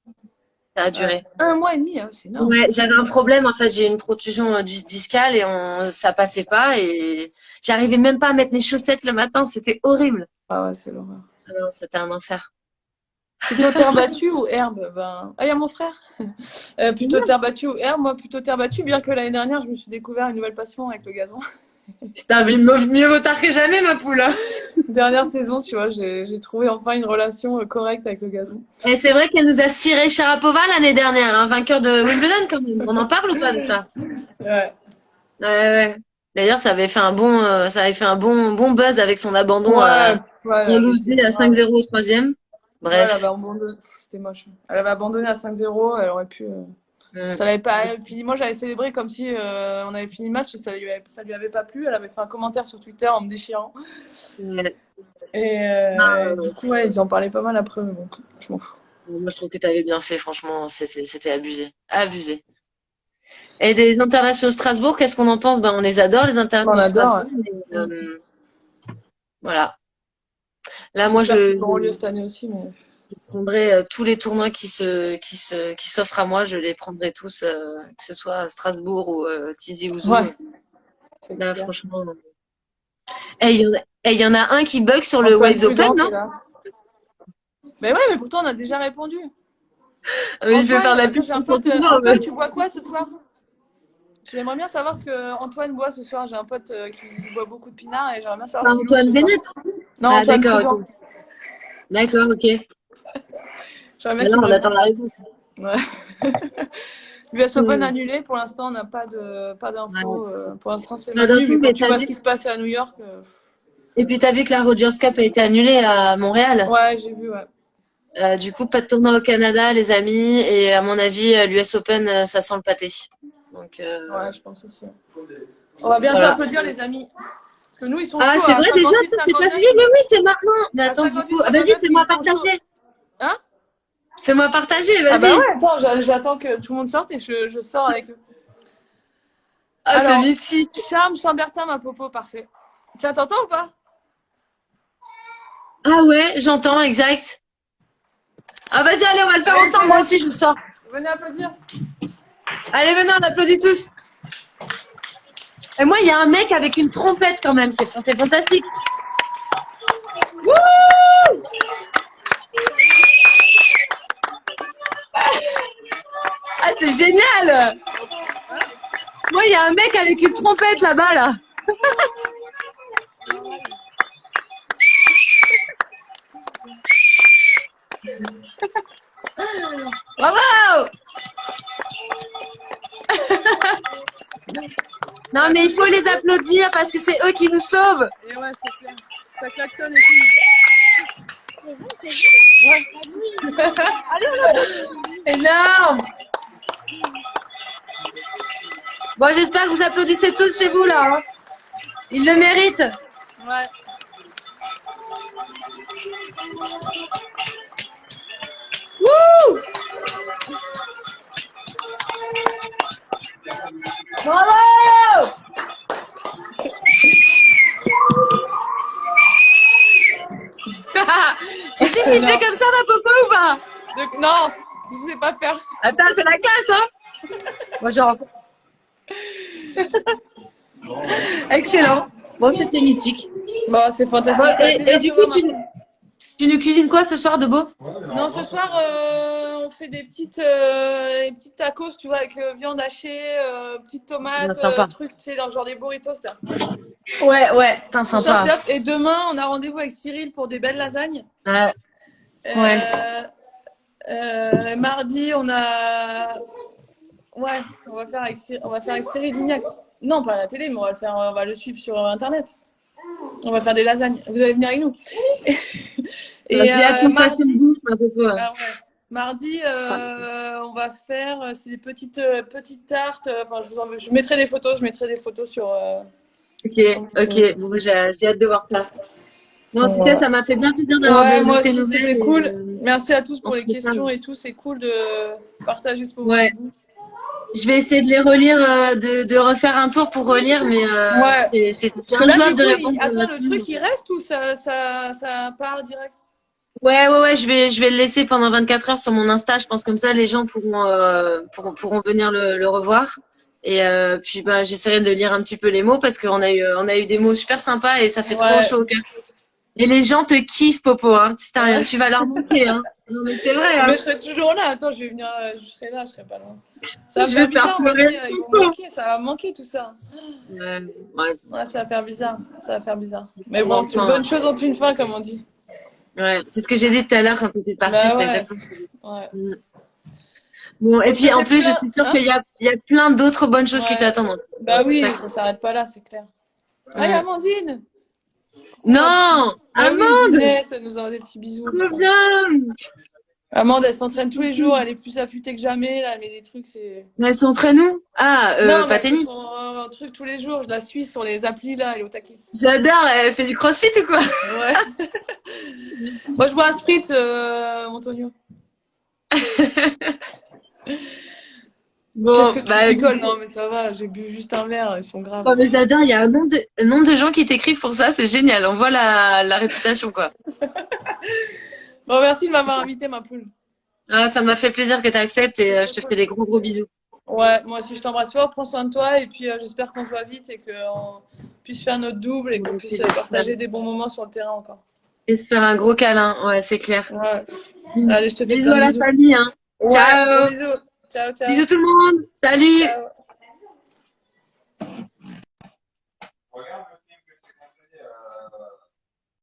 [SPEAKER 3] Ça a
[SPEAKER 2] Ouais.
[SPEAKER 3] duré.
[SPEAKER 2] 1 mois et demi, ah ouais, c'est énorme.
[SPEAKER 3] Ouais, j'avais un problème. En fait, j'ai une protrusion du discale et ça passait pas. Et j'arrivais même pas à mettre mes chaussettes le matin. C'était horrible.
[SPEAKER 2] Ah ouais, c'est l'horreur.
[SPEAKER 3] Ah non, c'était un enfer.
[SPEAKER 2] Plutôt terre battue ou herbe? Ben... Ah, il y a mon frère. Plutôt terre battue ou herbe? Moi, plutôt terre battue, bien que l'année dernière, je me suis découvert une nouvelle passion avec le gazon.
[SPEAKER 3] Putain, mais mieux vaut tard que jamais, ma poule. Hein.
[SPEAKER 2] Dernière saison, tu vois, j'ai trouvé enfin une relation correcte avec le gazon.
[SPEAKER 3] Et c'est vrai qu'elle nous a ciré Sharapova l'année dernière, hein, vainqueur de Wimbledon quand même. On en parle ou pas de ça?
[SPEAKER 2] Ouais.
[SPEAKER 3] Ouais. D'ailleurs, ça avait fait un bon buzz avec son abandon
[SPEAKER 2] Ouais, ouais, elle
[SPEAKER 3] en
[SPEAKER 2] avait
[SPEAKER 3] loose
[SPEAKER 2] été
[SPEAKER 3] day à
[SPEAKER 2] grave.
[SPEAKER 3] 5-0 au troisième.
[SPEAKER 2] Ouais, elle avait
[SPEAKER 3] Bref.
[SPEAKER 2] abandonné. C'était moche. Elle avait abandonné à 5-0. Elle aurait pu.
[SPEAKER 3] Mm.
[SPEAKER 2] Ça l'avait pas. Et puis moi, j'avais célébré comme si on avait fini le match et ça lui avait pas plu. Elle avait fait un commentaire sur Twitter en me déchirant.
[SPEAKER 3] Ouais.
[SPEAKER 2] Et
[SPEAKER 3] Ah,
[SPEAKER 2] du coup, ouais, ils en parlaient pas mal après. Mais bon, je m'en fous.
[SPEAKER 3] moi, je trouve que tu avais bien fait, franchement, c'était abusé. Abusé. Et des internationaux de Strasbourg, qu'est-ce qu'on en pense? Ben, on les adore, les
[SPEAKER 2] On
[SPEAKER 3] internationaux de
[SPEAKER 2] adore.
[SPEAKER 3] Strasbourg, mais
[SPEAKER 2] Ouais.
[SPEAKER 3] voilà. Là, moi,
[SPEAKER 2] J'espère qu'ils auront lieu cette année aussi. Mais
[SPEAKER 3] prendrai tous les tournois qui s'offrent à moi, je les prendrai tous, que ce soit à Strasbourg ou Tizi Ouzou.
[SPEAKER 2] ouais, c'est
[SPEAKER 3] Là,
[SPEAKER 2] clair.
[SPEAKER 3] franchement. Il y en a un qui bug sur le
[SPEAKER 2] Antoine
[SPEAKER 3] Waves Open,
[SPEAKER 2] Prudent
[SPEAKER 3] non?
[SPEAKER 2] est là. Mais ouais, mais pourtant, on a déjà répondu.
[SPEAKER 3] Ah oui, il peut faire
[SPEAKER 2] Antoine,
[SPEAKER 3] de la
[SPEAKER 2] attends,
[SPEAKER 3] pub
[SPEAKER 2] j'ai
[SPEAKER 3] pour
[SPEAKER 2] un
[SPEAKER 3] son
[SPEAKER 2] pote.
[SPEAKER 3] tournoi,
[SPEAKER 2] Antoine,
[SPEAKER 3] mais...
[SPEAKER 2] tu bois quoi ce soir? J'aimerais bien savoir ce que Antoine boit ce soir. J'ai un pote qui boit beaucoup de pinard et j'aimerais bien savoir
[SPEAKER 3] Pas
[SPEAKER 2] ce qu'il ouvre
[SPEAKER 3] Antoine
[SPEAKER 2] ce soir.
[SPEAKER 3] Bennett?
[SPEAKER 2] Non,
[SPEAKER 3] Ah,
[SPEAKER 2] Antoine
[SPEAKER 3] d'accord,
[SPEAKER 2] Prudent.
[SPEAKER 3] ok. D'accord, ok.
[SPEAKER 2] Jamais
[SPEAKER 3] Mais là,
[SPEAKER 2] qu'il me
[SPEAKER 3] on attend
[SPEAKER 2] répond.
[SPEAKER 3] la réponse.
[SPEAKER 2] Ouais. US Open
[SPEAKER 3] Hmm.
[SPEAKER 2] annulé, pour l'instant, on n'a pas
[SPEAKER 3] Ouais.
[SPEAKER 2] d'infos. Pour l'instant, c'est
[SPEAKER 3] Pas d'un
[SPEAKER 2] maintenu, mais
[SPEAKER 3] tout,
[SPEAKER 2] quand
[SPEAKER 3] mais
[SPEAKER 2] tu
[SPEAKER 3] t'as
[SPEAKER 2] vois ce
[SPEAKER 3] vu.
[SPEAKER 2] qui se passe à New York,
[SPEAKER 3] Et puis, t'as vu que la Rogers Cup a été annulée à Montréal.
[SPEAKER 2] ouais, j'ai vu, ouais.
[SPEAKER 3] Du coup, pas de tournoi au Canada, les amis. Et à mon avis, l'US Open, ça sent le pâté. Donc,
[SPEAKER 2] Ouais, je pense aussi. On va bientôt
[SPEAKER 3] voilà.
[SPEAKER 2] applaudir les amis. Parce que nous, ils sont
[SPEAKER 3] Ah,
[SPEAKER 2] chauds
[SPEAKER 3] c'est
[SPEAKER 2] à
[SPEAKER 3] vrai déjà,
[SPEAKER 2] 58,
[SPEAKER 3] ça c'est pas
[SPEAKER 2] 59.
[SPEAKER 3] suivi. Mais oui, c'est maintenant. Mais
[SPEAKER 2] À
[SPEAKER 3] attends, du
[SPEAKER 2] 58,
[SPEAKER 3] coup, vas-y,
[SPEAKER 2] 59,
[SPEAKER 3] fais-moi
[SPEAKER 2] ils sont chauds.
[SPEAKER 3] partager.
[SPEAKER 2] Hein?
[SPEAKER 3] Fais-moi partager,
[SPEAKER 2] Ah bah
[SPEAKER 3] vas-y.
[SPEAKER 2] ouais, attends, j'attends que tout le monde sorte et je sors avec eux.
[SPEAKER 3] Ah, c'est
[SPEAKER 2] Alors,
[SPEAKER 3] mythique.
[SPEAKER 2] Charme Chambertin, ma popo, parfait. Tu t'entends ou pas?
[SPEAKER 3] Ah ouais, j'entends, exact. Ah, vas-y, allez, on va le faire
[SPEAKER 2] Allez,
[SPEAKER 3] ensemble. Moi aussi, je sors.
[SPEAKER 2] venez applaudir.
[SPEAKER 3] Allez, venez, on applaudit tous. Et moi, il y a un mec avec une trompette quand même. C'est fantastique. Wouh! Ah, c'est génial. Moi, il y a un mec avec une trompette là-bas, là. Bravo! Non, mais il faut les applaudir parce que c'est eux qui nous sauvent.
[SPEAKER 2] Et ouais, c'est clair. Ça klaxonne et tout. Ouais.
[SPEAKER 3] Énorme. Bon, j'espère que vous applaudissez tous chez vous, là. Hein. Ils le méritent.
[SPEAKER 2] Ouais.
[SPEAKER 3] Wouh! Bravo! Tu sais s'il fait comme ça, ma popo, ou pas?
[SPEAKER 2] Non, je sais pas faire.
[SPEAKER 3] Attends, c'est la classe, hein? Moi, genre. Excellent. Bon, c'était mythique.
[SPEAKER 2] Bon, c'est fantastique.
[SPEAKER 3] Bon,
[SPEAKER 2] Ça fait plaisir
[SPEAKER 3] et
[SPEAKER 2] de
[SPEAKER 3] du
[SPEAKER 2] te
[SPEAKER 3] coup,
[SPEAKER 2] voir, ma
[SPEAKER 3] tu nous cuisines quoi ce soir de beau?
[SPEAKER 2] Non, ce soir, on fait des petites tacos, tu vois, avec viande hachée, petites
[SPEAKER 3] Ouais,
[SPEAKER 2] tomates,
[SPEAKER 3] sympa.
[SPEAKER 2] trucs, tu sais, genre des burritos, là.
[SPEAKER 3] Ouais, putain,
[SPEAKER 2] Tout ça,
[SPEAKER 3] sympa.
[SPEAKER 2] et demain, on a rendez-vous avec Cyril pour des belles lasagnes.
[SPEAKER 3] Ouais.
[SPEAKER 2] Mardi, on a... Ouais, on va faire avec Cyril Lignac. Non, pas à la télé, mais on va le suivre sur Internet. On va faire des lasagnes. Vous allez venir avec nous. Et
[SPEAKER 3] J'ai hâte qu'on fasse
[SPEAKER 2] mardi,
[SPEAKER 3] une bouffe, ma popo.
[SPEAKER 2] ah ouais. Mardi, on va faire c'est des petites tartes. Enfin, je mettrai des photos. Je mettrai des photos sur.
[SPEAKER 3] Ok. Bon, j'ai hâte de voir ça. Bon, en tout cas,
[SPEAKER 2] Voilà.
[SPEAKER 3] ça m'a fait bien plaisir d'avoir
[SPEAKER 2] Ouais,
[SPEAKER 3] de
[SPEAKER 2] moi
[SPEAKER 3] tes
[SPEAKER 2] aussi,
[SPEAKER 3] nouvelles.
[SPEAKER 2] c'était cool. Merci à tous
[SPEAKER 3] On
[SPEAKER 2] pour
[SPEAKER 3] se
[SPEAKER 2] les
[SPEAKER 3] reparle.
[SPEAKER 2] questions et tout. C'est cool de partager ce moment
[SPEAKER 3] Ouais.
[SPEAKER 2] avec vous.
[SPEAKER 3] Je vais essayer de les relire, de refaire un tour pour relire, mais
[SPEAKER 2] Ouais.
[SPEAKER 3] c'est
[SPEAKER 2] Parce que là, du
[SPEAKER 3] injouable de
[SPEAKER 2] coup,
[SPEAKER 3] répondre.
[SPEAKER 2] attends, le truc, il reste ou ça part direct?
[SPEAKER 3] Ouais, je vais le laisser pendant 24 heures sur mon Insta. Je pense comme ça, les gens pourront venir le revoir. Et puis, bah, j'essaierai de lire un petit peu les mots parce on a eu des mots super sympas et ça fait trop
[SPEAKER 2] Ouais.
[SPEAKER 3] chaud au cœur. Et les gens te kiffent, Popo, hein.
[SPEAKER 2] Ouais.
[SPEAKER 3] Tu vas leur manquer, hein. Non, mais c'est vrai, hein.
[SPEAKER 2] Mais je serai toujours là. Attends, je vais venir. Je serai là, je serai pas loin. Ça va me
[SPEAKER 3] Je
[SPEAKER 2] faire
[SPEAKER 3] vais te faire
[SPEAKER 2] bizarre, moi aussi.
[SPEAKER 3] pleurer.
[SPEAKER 2] Ils vont manquer. Ça va manquer tout ça.
[SPEAKER 3] Ouais,
[SPEAKER 2] Ouais, ça va faire bizarre. Ça va faire bizarre. Mais
[SPEAKER 3] on
[SPEAKER 2] bon, toute
[SPEAKER 3] entend,
[SPEAKER 2] bonne chose ont une fin, comme on dit.
[SPEAKER 3] ouais. C'est ce que j'ai dit tout à l'heure quand tu étais partie,
[SPEAKER 2] Bah
[SPEAKER 3] c'était
[SPEAKER 2] ouais.
[SPEAKER 3] exactement.
[SPEAKER 2] Ouais.
[SPEAKER 3] Mm. Bon, et
[SPEAKER 2] Bon,
[SPEAKER 3] puis
[SPEAKER 2] ça
[SPEAKER 3] en
[SPEAKER 2] fait
[SPEAKER 3] plus, je
[SPEAKER 2] plein.
[SPEAKER 3] suis sûre
[SPEAKER 2] Hein?
[SPEAKER 3] il y a plein d'autres bonnes choses qui
[SPEAKER 2] Ouais.
[SPEAKER 3] t'attendent.
[SPEAKER 2] Bah oui, ça s'arrête pas là, c'est clair. Ah, il y a
[SPEAKER 3] Mm.
[SPEAKER 2] Amandine!
[SPEAKER 3] Non!
[SPEAKER 2] Bah oui,
[SPEAKER 3] Amande!
[SPEAKER 2] Inès, elle nous envoie des petits bisous.
[SPEAKER 3] Trop
[SPEAKER 2] Putain.
[SPEAKER 3] bien!
[SPEAKER 2] Amande, elle s'entraîne tous les jours, elle est plus affûtée que jamais, là, mais les trucs, c'est.
[SPEAKER 3] Mais elles sont très nous? Ah,
[SPEAKER 2] Non, mais
[SPEAKER 3] pas
[SPEAKER 2] elle fait
[SPEAKER 3] tennis.
[SPEAKER 2] son truc tous les jours, je la suis sur les applis, là, elle est au taquet.
[SPEAKER 3] J'adore, elle fait du crossfit ou quoi?
[SPEAKER 2] Ouais. Moi, je bois un spritz, Antonio.
[SPEAKER 3] Bon,
[SPEAKER 2] Qu'est-ce que tu
[SPEAKER 3] bah,
[SPEAKER 2] rigoles? Non, mais ça va, j'ai bu juste un verre, ils sont graves.
[SPEAKER 3] oh, mais j'adore, il y a un nombre de gens qui t'écrivent pour ça, c'est génial. On voit la réputation, quoi.
[SPEAKER 2] Bon, merci de m'avoir invité, ma poule.
[SPEAKER 3] Ah, ça m'a fait plaisir que tu acceptes et je te fais des gros bisous.
[SPEAKER 2] Ouais, moi aussi, je t'embrasse fort, prends soin de toi, et puis j'espère qu'on se voit vite et qu'on puisse faire notre double et qu'on puisse partager des bons moments sur le terrain encore.
[SPEAKER 3] Et se faire un gros câlin, ouais, c'est clair.
[SPEAKER 2] Ouais. Allez, je te fais
[SPEAKER 3] Bisous
[SPEAKER 2] plein
[SPEAKER 3] à
[SPEAKER 2] de
[SPEAKER 3] la
[SPEAKER 2] bisous.
[SPEAKER 3] famille, hein.
[SPEAKER 2] Ouais,
[SPEAKER 3] Ciao.
[SPEAKER 2] gros bisous. Ciao, ciao.
[SPEAKER 3] Bisous tout le monde. Salut.
[SPEAKER 2] Ciao.